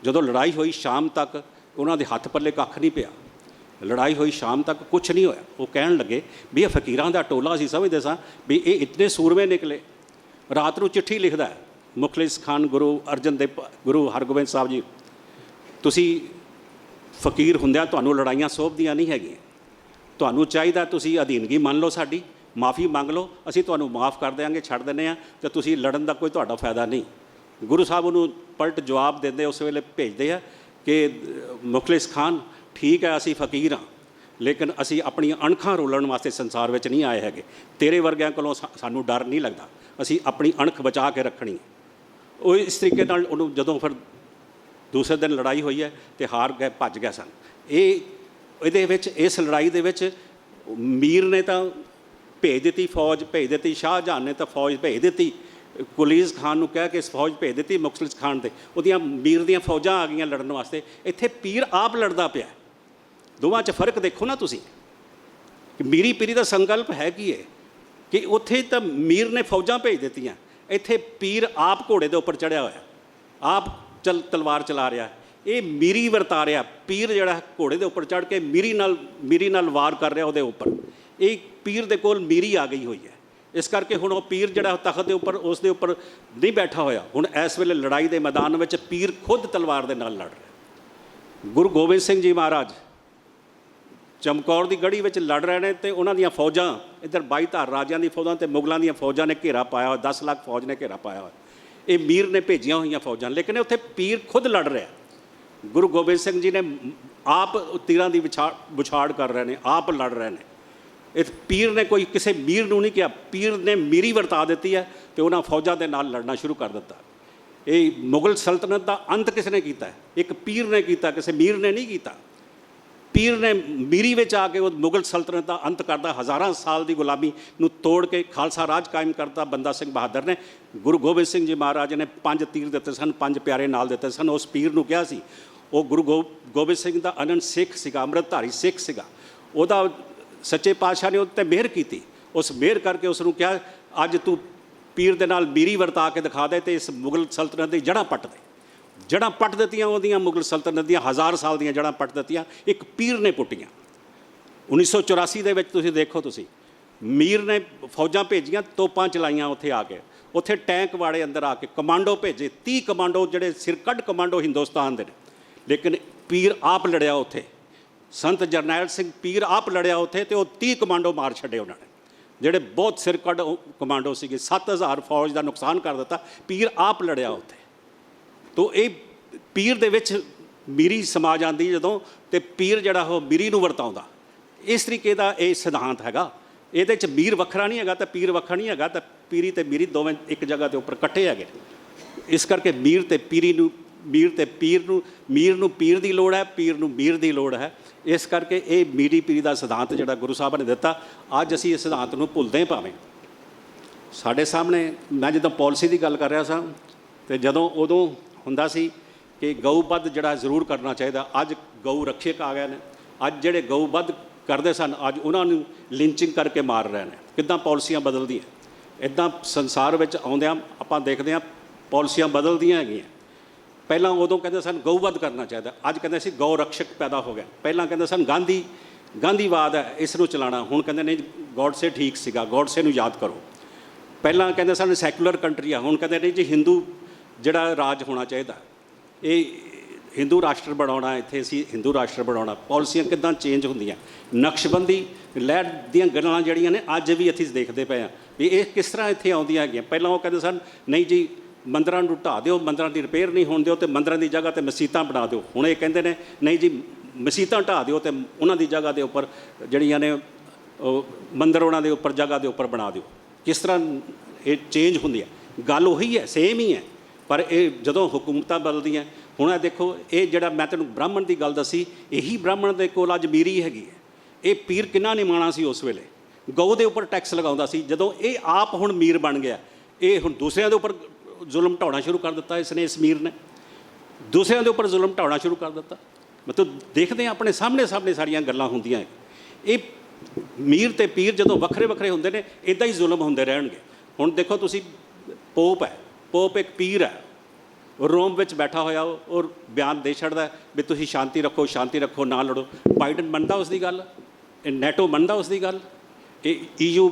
ਜਦੋਂ ਲੜਾਈ ਹੋਈ ਸ਼ਾਮ ਤੱਕ ਉਹਨਾਂ ਦੇ ਹੱਥ ਪੱਲੇ ਕੱਖ ਨਹੀਂ ਪਿਆ, ਲੜਾਈ ਹੋਈ ਸ਼ਾਮ ਤੱਕ ਕੁਛ ਨਹੀਂ ਹੋਇਆ। ਉਹ ਕਹਿਣ ਲੱਗੇ ਵੀ ਇਹ ਫਕੀਰਾਂ ਦਾ ਟੋਲਾ, ਅਸੀਂ ਸਮਝਦੇ ਸਾਂ ਵੀ ਇਹ ਇਤਨੇ ਸੂਰਮੇ ਨਿਕਲੇ। ਰਾਤ ਨੂੰ ਚਿੱਠੀ ਲਿਖਦਾ ਹੈ ਮੁਖਲਿਸ ਖਾਨ ਗੁਰੂ ਹਰਗੋਬਿੰਦ ਸਾਹਿਬ ਜੀ, ਤੁਸੀਂ ਫਕੀਰ ਹੁੰਦਿਆਂ ਤੁਹਾਨੂੰ ਲੜਾਈਆਂ ਸੋਭਦੀਆਂ ਨਹੀਂ ਹੈਗੀਆਂ, ਤੁਹਾਨੂੰ ਚਾਹੀਦਾ ਤੁਸੀਂ ਅਧੀਨਗੀ ਮੰਨ ਲਓ, ਸਾਡੀ ਮਾफ़ੀ ਮੰਗ ਲਓ, ਅਸੀਂ ਤੁਹਾਨੂੰ ਮਾफ़ ਕਰ ਦਿਆਂਗੇ, ਛੱਡ ਦਿੰਦੇ ਹਾਂ, ਅਤੇ ਤੁਸੀਂ ਲੜਨ ਦਾ ਕੋਈ ਤੁਹਾਡਾ ਫਾਇਦਾ ਨਹੀਂ। ਗੁਰੂ ਸਾਹਿਬ ਉਹਨੂੰ ਪਲਟ ਜਵਾਬ ਦਿੰਦੇ, ਉਸ ਵੇਲੇ ਭੇਜਦੇ ਆ ਕਿ ਮੁਖਲਿਸ ਖਾਨ, ਠੀਕ ਹੈ ਅਸੀਂ ਫਕੀਰ ਹਾਂ, ਲੇਕਿਨ ਅਸੀਂ ਆਪਣੀਆਂ ਅਣਖਾਂ ਰੋਲਣ ਵਾਸਤੇ ਸੰਸਾਰ ਵਿੱਚ ਨਹੀਂ ਆਏ ਹੈਗੇ। ਤੇਰੇ ਵਰਗਿਆਂ ਕੋਲੋਂ ਸਾਨੂੰ ਡਰ ਨਹੀਂ ਲੱਗਦਾ, ਅਸੀਂ ਆਪਣੀ ਅਣਖ ਬਚਾ ਕੇ ਰੱਖਣੀ। ਉਹ ਇਸ ਤਰੀਕੇ ਨਾਲ ਉਹਨੂੰ, ਜਦੋਂ ਫਿਰ ਦੂਸਰੇ ਦਿਨ ਲੜਾਈ ਹੋਈ ਹੈ ਤੇ ਹਾਰ ਗਏ, ਭੱਜ ਗਏ ਸਨ। ਇਹਦੇ ਵਿੱਚ, ਇਸ ਲੜਾਈ ਦੇ ਵਿੱਚ ਮੀਰ ਨੇ ਤਾਂ ਭੇਜ ਦਿੱਤੀ ਫੌਜ, ਭੇਜ ਦਿੱਤੀ, ਸ਼ਾਹਜਹਾਨ ਨੇ ਤਾਂ ਫੌਜ ਭੇਜ ਦਿੱਤੀ, ਕੁਲੀਜ਼ ਖਾਨ ਨੂੰ ਕਹਿ ਕੇ ਫੌਜ ਭੇਜ ਦਿੱਤੀ ਮੁਖਲਿਸ ਖਾਨ ਦੇ, ਉਹਦੀਆਂ ਮੀਰ ਦੀਆਂ ਫੌਜਾਂ ਆ ਗਈਆਂ ਲੜਨ ਵਾਸਤੇ। ਇੱਥੇ ਪੀਰ ਆਪ ਲੜਦਾ ਪਿਆ। ਦੋਵਾਂ 'ਚ ਫਰਕ ਦੇਖੋ ਨਾ ਤੁਸੀਂ, ਕਿ ਮੀਰੀ ਪੀਰੀ ਦਾ ਸੰਕਲਪ ਹੈ ਕੀ ਹੈ ਕਿ ਉੱਥੇ ਤਾਂ ਮੀਰ ਨੇ ਫੌਜਾਂ ਭੇਜ ਦਿੱਤੀਆਂ, ਇੱਥੇ ਪੀਰ ਆਪ ਘੋੜੇ ਦੇ ਉੱਪਰ ਚੜ੍ਹਿਆ ਹੋਇਆ, ਆਪ ਤਲਵਾਰ ਚਲਾ ਰਿਹਾ। ਇਹ ਮੀਰੀ ਵਰਤਾ ਰਿਹਾ, ਪੀਰ ਜਿਹੜਾ ਘੋੜੇ ਦੇ ਉੱਪਰ ਚੜ੍ਹ ਕੇ ਮੀਰੀ ਨਾਲ ਵਾਰ ਕਰ ਰਿਹਾ ਉਹਦੇ ਉੱਪਰ। ਇਹ ਪੀਰ ਦੇ ਕੋਲ ਮੀਰੀ ਆ ਗਈ ਹੋਈ ਹੈ। ਇਸ ਕਰਕੇ ਹੁਣ ਉਹ ਪੀਰ ਜਿਹੜਾ ਤਖਤ ਦੇ ਉੱਪਰ ਉਸ ਦੇ ਉੱਪਰ ਨਹੀਂ ਬੈਠਾ ਹੋਇਆ, ਹੁਣ ਇਸ ਵੇਲੇ ਲੜਾਈ ਦੇ ਮੈਦਾਨ ਵਿੱਚ ਪੀਰ ਖੁਦ ਤਲਵਾਰ ਦੇ ਨਾਲ ਲੜ ਰਿਹਾ। ਗੁਰੂ ਗੋਬਿੰਦ ਸਿੰਘ ਜੀ ਮਹਾਰਾਜ ਚਮਕੌਰ ਦੀ ਗੜੀ ਵਿੱਚ ਲੜ ਰਹੇ ਨੇ ਤੇ ਉਹਨਾਂ ਦੀਆਂ ਫੌਜਾਂ ਇੱਧਰ 22 ਧਾਰ ਰਾਜਿਆਂ ਦੀ ਫੌਜਾਂ ਤੇ ਮੁਗਲਾਂ ਦੀਆਂ ਫੌਜਾਂ ਨੇ ਘੇਰਾ ਪਾਇਆ ਹੋਇਆ, 10 ਲੱਖ ਫੌਜ ਨੇ ਘੇਰਾ ਪਾਇਆ ਹੋਇਆ। ਇਹ ਮੀਰ ਨੇ ਭੇਜੀਆਂ ਹੋਈਆਂ ਫੌਜਾਂ, ਲੇਕਿਨ ਉੱਥੇ ਪੀਰ ਖੁਦ ਲੜ ਰਿਹਾ। ਗੁਰੂ ਗੋਬਿੰਦ ਸਿੰਘ ਜੀ ਨੇ ਆਪ ਤੀਰਾਂ ਦੀ ਵਿਛਾੜ ਕਰ ਰਹੇ ਨੇ, ਆਪ ਲੜ ਰਹੇ ਨੇ। ਇਹ ਪੀਰ ਨੇ ਕੋਈ ਕਿਸੇ ਮੀਰ ਨੂੰ ਨਹੀਂ ਕਿਹਾ, ਪੀਰ ਨੇ ਮੀਰੀ ਵਰਤਾ ਦਿੱਤੀ ਹੈ ਤੇ ਉਹਨਾਂ ਫੌਜਾਂ ਦੇ ਨਾਲ ਲੜਨਾ ਸ਼ੁਰੂ ਕਰ ਦਿੱਤਾ। ਇਹ ਮੁਗਲ ਸਲਤਨਤ ਦਾ ਅੰਤ ਕਿਸ ਨੇ ਕੀਤਾ? ਇੱਕ ਪੀਰ ਨੇ ਕੀਤਾ, ਕਿਸੇ ਮੀਰ ਨੇ ਨਹੀਂ ਕੀਤਾ। ਪੀਰ ਨੇ ਮੀਰੀ ਵਿੱਚ ਆ ਕੇ ਉਹ ਮੁਗਲ ਸਲਤਨਤ ਦਾ ਅੰਤ ਕਰਦਾ, ਹਜ਼ਾਰਾਂ ਸਾਲ ਦੀ ਗੁਲਾਮੀ ਨੂੰ ਤੋੜ ਕੇ ਖਾਲਸਾ ਰਾਜ ਕਾਇਮ ਕਰਤਾ ਬੰਦਾ ਸਿੰਘ ਬਹਾਦਰ ਨੇ। ਗੁਰੂ ਗੋਬਿੰਦ ਸਿੰਘ ਜੀ ਮਹਾਰਾਜ ਨੇ 5 ਤੀਰ ਦਿੱਤੇ ਸਨ, 5 ਪਿਆਰੇ ਨਾਲ ਦਿੱਤੇ ਸਨ। ਉਸ ਪੀਰ ਨੂੰ ਕਿਹਾ ਸੀ, ਉਹ ਗੁਰੂ ਗੋਬਿੰਦ ਸਿੰਘ ਦਾ ਅਨੰਦ ਸਿੱਖ ਸੀਗਾ, ਅੰਮ੍ਰਿਤਧਾਰੀ ਸਿੱਖ ਸੀਗਾ। ਉਹਦਾ ਸੱਚੇ ਪਾਤਸ਼ਾਹ ਨੇ ਉਹਦੇ 'ਤੇ ਮਿਹਰ ਕੀਤੀ। ਉਸ ਮਿਹਰ ਕਰਕੇ ਉਸ ਨੂੰ ਕਿਹਾ, ਅੱਜ ਤੂੰ ਪੀਰ ਦੇ ਨਾਲ ਮੀਰੀ ਵਰਤਾ ਕੇ ਦਿਖਾ ਦੇ ਤੇ ਇਸ ਮੁਗਲ ਸਲਤਨਤ ਦੀ ਜੜ੍ਹਾਂ ਪੱਟ ਦੇ। ਜੜ੍ਹਾਂ ਪੱਟ ਦਿੱਤੀਆਂ ਉਹਦੀਆਂ, ਮੁਗਲ ਸਲਤਨਤ ਦੀਆਂ 1000 ਸਾਲ ਦੀਆਂ ਜੜ੍ਹਾਂ ਪੱਟ ਦਿੱਤੀਆਂ, ਇੱਕ ਪੀਰ ਨੇ ਪੁੱਟੀਆਂ। 1984 ਦੇ ਵਿੱਚ ਤੁਸੀਂ ਦੇਖੋ, ਤੁਸੀਂ ਮੀਰ ਨੇ ਫੌਜਾਂ ਭੇਜੀਆਂ, ਤੋਪਾਂ ਚਲਾਈਆਂ ਉੱਥੇ ਆ ਕੇ, ਉੱਥੇ ਟੈਂਕ ਵਾੜੇ ਅੰਦਰ ਆ ਕੇ ਕਮਾਂਡੋ ਭੇਜੇ, 30 ਕਮਾਂਡੋ ਜਿਹੜੇ ਸਿਰਕੱਢ ਕਮਾਂਡੋ ਹਿੰਦੁਸਤਾਨ ਦੇ ਨੇ। ਲੇਕਿਨ ਪੀਰ ਆਪ ਲੜਿਆ ਉੱਥੇ, ਸੰਤ ਜਰਨੈਲ ਸਿੰਘ ਪੀਰ ਆਪ ਲੜਿਆ ਉੱਥੇ ਤੇ ਉਹ 30 ਕਮਾਂਡੋ ਮਾਰ ਛੱਡੇ ਉਹਨਾਂ ਨੇ, ਜਿਹੜੇ ਬਹੁਤ ਸਿਰਕੱਢ ਕਮਾਂਡੋ ਸੀਗੇ। 7000 ਫੌਜ ਦਾ ਨੁਕਸਾਨ ਕਰ ਦਿੱਤਾ। ਪੀਰ ਆਪ ਲੜਿਆ ਉੱਥੇ। ਤੋ ਇਹ ਪੀਰ ਦੇ ਵਿੱਚ ਮੀਰੀ ਸਮਾ ਜਾਂਦੀ ਜਦੋਂ, ਤੇ ਪੀਰ ਜਿਹੜਾ ਉਹ ਮੀਰੀ ਨੂੰ ਵਰਤਾਉਂਦਾ। ਇਸ ਤਰੀਕੇ ਦਾ ਇਹ ਸਿਧਾਂਤ ਹੈਗਾ। ਇਹਦੇ 'ਚ ਮੀਰ ਵੱਖਰਾ ਨਹੀਂ ਹੈਗਾ ਤਾਂ ਪੀਰ ਵੱਖਰਾ ਨਹੀਂ ਹੈਗਾ, ਤਾਂ ਪੀਰੀ ਤੇ ਮੀਰੀ ਦੋਵੇਂ ਇੱਕ ਜਗ੍ਹਾ ਦੇ ਉੱਪਰ ਇਕੱਠੇ ਹੈਗੇ। ਇਸ ਕਰਕੇ ਮੀਰ ਤੇ ਪੀਰੀ ਨੂੰ, ਮੀਰ ਤੇ ਪੀਰ ਨੂੰ, ਮੀਰ ਨੂੰ ਪੀਰ ਦੀ ਲੋੜ ਹੈ, ਪੀਰ ਨੂੰ ਮੀਰ ਦੀ ਲੋੜ ਹੈ। ਇਸ ਕਰਕੇ ਇਹ ਮੀਰੀ ਪੀਰੀ ਦਾ ਸਿਧਾਂਤ ਜਿਹੜਾ ਗੁਰੂ ਸਾਹਿਬ ਨੇ ਦਿੱਤਾ, ਅੱਜ ਅਸੀਂ ਇਸ ਸਿਧਾਂਤ ਨੂੰ ਭੁੱਲਦੇ ਭਾਵੇਂ। ਸਾਡੇ ਸਾਹਮਣੇ ਮੈਂ ਜਦੋਂ ਪਾਲਿਸੀ ਦੀ ਗੱਲ ਕਰ ਰਿਹਾ ਸਾਂ, ਤੇ ਜਦੋਂ ਉਦੋਂ ਹੁੰਦਾ ਸੀ ਕਿ ਗਊ ਵੱਧ ਜਿਹੜਾ ਜ਼ਰੂਰ ਕਰਨਾ ਚਾਹੀਦਾ। ਅੱਜ ਗਊ ਰੱਖਿਅਕ ਆ ਗਏ ਨੇ। ਅੱਜ ਜਿਹੜੇ ਗਊ ਵੱਧ ਕਰਦੇ ਸਨ, ਅੱਜ ਉਹਨਾਂ ਨੂੰ ਲਿੰਚਿੰਗ ਕਰਕੇ ਮਾਰ ਰਹੇ ਨੇ। ਕਿੱਦਾਂ ਪਾਲਿਸੀਆਂ ਬਦਲਦੀਆਂ। ਇੱਦਾਂ ਸੰਸਾਰ ਵਿੱਚ ਆਉਂਦਿਆਂ ਆਪਾਂ ਦੇਖਦੇ ਹਾਂ ਪਾਲਿਸੀਆਂ ਬਦਲਦੀਆਂ ਹੈਗੀਆਂ। ਪਹਿਲਾਂ ਉਦੋਂ ਕਹਿੰਦੇ ਸਨ ਗਊ ਵੱਧ ਕਰਨਾ ਚਾਹੀਦਾ, ਅੱਜ ਕਹਿੰਦੇ ਸੀ ਗਊ ਰਕਸ਼ਕ ਪੈਦਾ ਹੋ ਗਿਆ। ਪਹਿਲਾਂ ਕਹਿੰਦੇ ਸਨ ਗਾਂਧੀਵਾਦ ਹੈ, ਇਸ ਨੂੰ ਚਲਾਉਣਾ। ਹੁਣ ਕਹਿੰਦੇ ਨਹੀਂ, ਗੋਡਸੇ ਠੀਕ ਸੀਗਾ, ਗੋਡਸੇ ਨੂੰ ਯਾਦ ਕਰੋ। ਪਹਿਲਾਂ ਕਹਿੰਦੇ ਸਨ ਸੈਕੂਲਰ ਕੰਟਰੀ ਆ, ਹੁਣ ਕਹਿੰਦੇ ਨਹੀਂ ਜੀ ਹਿੰਦੂ ਜਿਹੜਾ ਰਾਜ ਹੋਣਾ ਚਾਹੀਦਾ, ਇਹ ਹਿੰਦੂ ਰਾਸ਼ਟਰ ਬਣਾਉਣਾ, ਇੱਥੇ ਅਸੀਂ ਹਿੰਦੂ ਰਾਸ਼ਟਰ ਬਣਾਉਣਾ। ਪਾਲਿਸੀਆਂ ਕਿੱਦਾਂ ਚੇਂਜ ਹੁੰਦੀਆਂ। ਨਕਸ਼ਬੰਦੀ ਲਹਿਰ ਦੀਆਂ ਗੱਲਾਂ ਜਿਹੜੀਆਂ ਨੇ ਅੱਜ ਵੀ ਅਸੀਂ ਦੇਖਦੇ ਪਏ ਹਾਂ ਵੀ ਇਹ ਕਿਸ ਤਰ੍ਹਾਂ ਇੱਥੇ ਆਉਂਦੀਆਂ ਹੈਗੀਆਂ। ਪਹਿਲਾਂ ਉਹ ਕਹਿੰਦੇ ਸਨ ਨਹੀਂ ਜੀ ਮੰਦਰਾਂ ਨੂੰ ਢਾਹ ਦਿਓ, ਮੰਦਰਾਂ ਦੀ ਰਿਪੇਅਰ ਨਹੀਂ ਹੋਣ ਦਿਓ ਤੇ ਮੰਦਰਾਂ ਦੀ ਜਗ੍ਹਾ 'ਤੇ ਮਸੀਤਾਂ ਬਣਾ ਦਿਓ। ਹੁਣ ਇਹ ਕਹਿੰਦੇ ਨੇ ਨਹੀਂ ਜੀ ਮਸੀਤਾਂ ਢਾਹ ਦਿਓ ਤੇ ਉਹਨਾਂ ਦੀ ਜਗ੍ਹਾ ਦੇ ਉੱਪਰ ਜਿਹੜੀਆਂ ਨੇ ਮੰਦਰ ਉਹਨਾਂ ਦੇ ਉੱਪਰ ਜਗ੍ਹਾ ਦੇ ਉੱਪਰ ਬਣਾ ਦਿਓ। ਕਿਸ ਤਰ੍ਹਾਂ ਇਹ ਚੇਂਜ ਹੁੰਦੀ ਹੈ। ਗੱਲ ਉਹੀ ਹੈ, ਸੇਮ ਹੀ ਹੈ, ਪਰ ਇਹ ਜਦੋਂ ਹੁਕੂਮਤਾਂ ਬਦਲਦੀਆਂ। ਹੁਣ ਇਹ ਦੇਖੋ, ਇਹ ਜਿਹੜਾ ਮੈਂ ਤੈਨੂੰ ਬ੍ਰਾਹਮਣ ਦੀ ਗੱਲ ਦੱਸੀ, ਇਹੀ ਬ੍ਰਾਹਮਣ ਦੇ ਕੋਲ ਅੱਜ ਮੀਰੀ ਹੈਗੀ ਹੈ। ਇਹ ਪੀਰ ਕਿੰਨਾ ਨਿਮਾਣਾ ਸੀ ਉਸ ਵੇਲੇ, ਗਊ ਦੇ ਉੱਪਰ ਟੈਕਸ ਲਗਾਉਂਦਾ ਸੀ। ਜਦੋਂ ਇਹ ਆਪ ਹੁਣ ਮੀਰ ਬਣ ਗਿਆ, ਇਹ ਹੁਣ ਦੂਸਰਿਆਂ ਦੇ ਉੱਪਰ ਜ਼ੁਲਮ ਢਾਉਣਾ ਸ਼ੁਰੂ ਕਰ ਦਿੱਤਾ। ਇਸ ਨੇ, ਇਸ ਮੀਰ ਨੇ ਦੂਸਰਿਆਂ ਦੇ ਉੱਪਰ ਜ਼ੁਲਮ ਢਾਉਣਾ ਸ਼ੁਰੂ ਕਰ ਦਿੱਤਾ। ਮਤਲਬ ਦੇਖਦੇ ਹਾਂ ਆਪਣੇ ਸਾਹਮਣੇ ਸਾਰੀਆਂ ਗੱਲਾਂ ਹੁੰਦੀਆਂ। ਇਹ ਮੀਰ ਤੇ ਪੀਰ ਜਦੋਂ ਵੱਖਰੇ ਵੱਖਰੇ ਹੁੰਦੇ ਨੇ, ਇੱਦਾਂ ਹੀ ਜ਼ੁਲਮ ਹੁੰਦੇ ਰਹਿਣਗੇ। ਹੁਣ ਦੇਖੋ ਤੁਸੀਂ, ਪੋਪ ਹੈ, ਪੋਪ ਇੱਕ ਪੀਰ ਹੈ, ਰੋਮ ਵਿੱਚ ਬੈਠਾ ਹੋਇਆ, ਉਹ ਬਿਆਨ ਦੇ ਛੱਡਦਾ ਵੀ ਤੁਸੀਂ ਸ਼ਾਂਤੀ ਰੱਖੋ, ਸ਼ਾਂਤੀ ਰੱਖੋ, ਨਾ ਲੜੋ। ਬਾਈਡਨ ਮੰਨਦਾ ਉਸ ਦੀ ਗੱਲ, ਨੈਟੋ ਮੰਨਦਾ ਉਸ ਦੀ ਗੱਲ, ਇਹ EU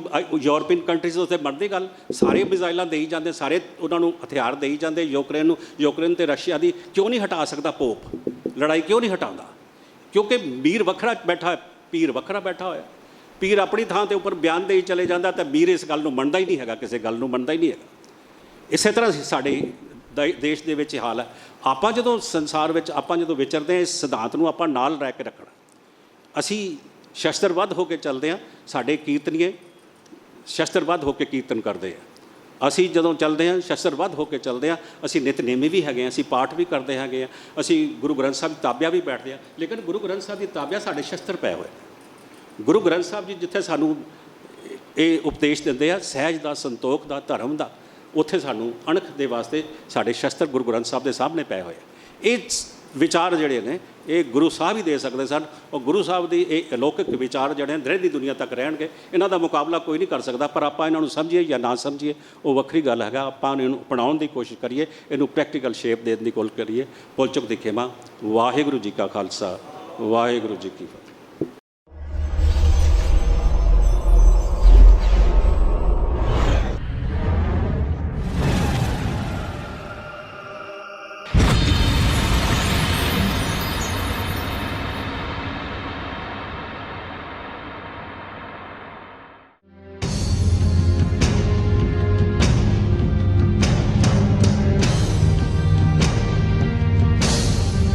ਯੂਰਪੀਅਨ ਕੰਟਰੀਜ਼ ਉੱਥੇ ਮੰਨਦੀ ਗੱਲ। ਸਾਰੇ ਮਿਜ਼ਾਈਲਾਂ ਦੇਈ ਜਾਂਦੇ, ਸਾਰੇ ਉਹਨਾਂ ਨੂੰ ਹਥਿਆਰ ਦੇਈ ਜਾਂਦੇ ਯੂਕਰੇਨ ਨੂੰ। ਯੂਕਰੇਨ ਤੇ ਰਸ਼ੀਆ ਦੀ ਕਿਉਂ ਨਹੀਂ ਹਟਾ ਸਕਦਾ ਪੋਪ? ਲੜਾਈ ਕਿਉਂ ਨਹੀਂ ਹਟਾਉਂਦਾ? ਕਿਉਂਕਿ ਮੀਰ ਵੱਖਰਾ ਬੈਠਾ, ਪੀਰ ਵੱਖਰਾ ਬੈਠਾ ਹੋਇਆ। ਪੀਰ ਆਪਣੀ ਥਾਂ ਦੇ ਉੱਪਰ ਬਿਆਨ ਦੇਈ ਚਲੇ ਜਾਂਦਾ ਤਾਂ ਮੀਰ ਇਸ ਗੱਲ ਨੂੰ ਮੰਨਦਾ ਹੀ ਨਹੀਂ ਹੈਗਾ, ਕਿਸੇ ਗੱਲ ਨੂੰ ਮੰਨਦਾ ਹੀ ਨਹੀਂ ਹੈਗਾ। ਇਸੇ ਤਰ੍ਹਾਂ ਸਾਡੇ ਦੇਸ਼ ਦੇ ਵਿੱਚ ਹਾਲ ਹੈ। ਆਪਾਂ ਜਦੋਂ ਸੰਸਾਰ ਵਿੱਚ ਆਪਾਂ ਜਦੋਂ ਵਿਚਰਦੇ ਹਾਂ, ਇਸ ਸਿਧਾਂਤ ਨੂੰ ਆਪਾਂ ਨਾਲ ਰਹਿ ਕੇ ਰੱਖਣਾ। ਅਸੀਂ ਸ਼ਸਤਰਬੱਧ ਹੋ ਕੇ ਚੱਲਦੇ ਹਾਂ, ਸਾਡੇ ਕੀਰਤਨੀਏ ਸ਼ਸਤਰਬੱਧ ਹੋ ਕੇ ਕੀਰਤਨ ਕਰਦੇ ਆ। ਅਸੀਂ ਜਦੋਂ ਚੱਲਦੇ ਹਾਂ ਸ਼ਸਤਰਬੱਧ ਹੋ ਕੇ ਚੱਲਦੇ ਹਾਂ। ਅਸੀਂ ਨਿਤਨੇਮੀ ਵੀ ਹੈਗੇ ਹਾਂ, ਅਸੀਂ ਪਾਠ ਵੀ ਕਰਦੇ ਹੈਗੇ ਹਾਂ, ਅਸੀਂ ਗੁਰੂ ਗ੍ਰੰਥ ਸਾਹਿਬ ਦੀ ਤਾਬਿਆ ਵੀ ਬੈਠਦੇ ਹਾਂ। ਲੇਕਿਨ ਗੁਰੂ ਗ੍ਰੰਥ ਸਾਹਿਬ ਦੀ ਤਾਬਿਆ ਸਾਡੇ ਸ਼ਸਤਰ ਪਏ ਹੋਏ। ਗੁਰੂ ਗ੍ਰੰਥ ਸਾਹਿਬ ਜੀ ਜਿੱਥੇ ਸਾਨੂੰ ਇਹ ਉਪਦੇਸ਼ ਦਿੰਦੇ ਆ ਸਹਿਜ ਦਾ, ਸੰਤੋਖ ਦਾ, ਧਰਮ ਦਾ, ਉੱਥੇ ਸਾਨੂੰ ਅਣਖ ਦੇ ਵਾਸਤੇ ਸਾਡੇ ਸ਼ਸਤਰ ਗੁਰੂ ਗ੍ਰੰਥ ਸਾਹਿਬ ਦੇ ਸਾਹਮਣੇ ਪਏ ਹੋਏ ਆ। ਇਹ ਵਿਚਾਰ ਜਿਹੜੇ ਨੇ ਇਹ ਗੁਰੂ ਸਾਹਿਬ ਹੀ ਦੇ ਸਕਦੇ ਸਨ। ਉਹ ਗੁਰੂ ਸਾਹਿਬ ਦੀ ਇਹ ਅਲੌਕਿਕ ਵਿਚਾਰ ਜਿਹੜੇ ਨੇ ਦਰੇਦੀ ਦੁਨੀਆ ਤੱਕ ਰਹਿਣਗੇ। ਇਹਨਾਂ ਦਾ ਮੁਕਾਬਲਾ ਕੋਈ ਨਹੀਂ ਕਰ ਸਕਦਾ। ਪਰ ਆਪਾਂ ਇਹਨਾਂ ਨੂੰ ਸਮਝੀਏ ਜਾਂ ਨਾ ਸਮਝੀਏ, ਉਹ ਵੱਖਰੀ ਗੱਲ ਹੈਗਾ। ਆਪਾਂ ਇਹਨੂੰ ਅਪਣਾਉਣ ਦੀ ਕੋਸ਼ਿਸ਼ ਕਰੀਏ, ਇਹਨੂੰ ਪ੍ਰੈਕਟੀਕਲ ਸ਼ੇਪ ਦੇਣ ਦੀ ਕੋਸ਼ਿਸ਼ ਕਰੀਏ। ਭੁੱਲ ਚੁੱਕ ਦੀ ਖਿਮਾ। ਵਾਹਿਗੁਰੂ ਜੀ ਕਾ ਖਾਲਸਾ, ਵਾਹਿਗੁਰੂ ਜੀ ਕੀ ਫਤਿਹ।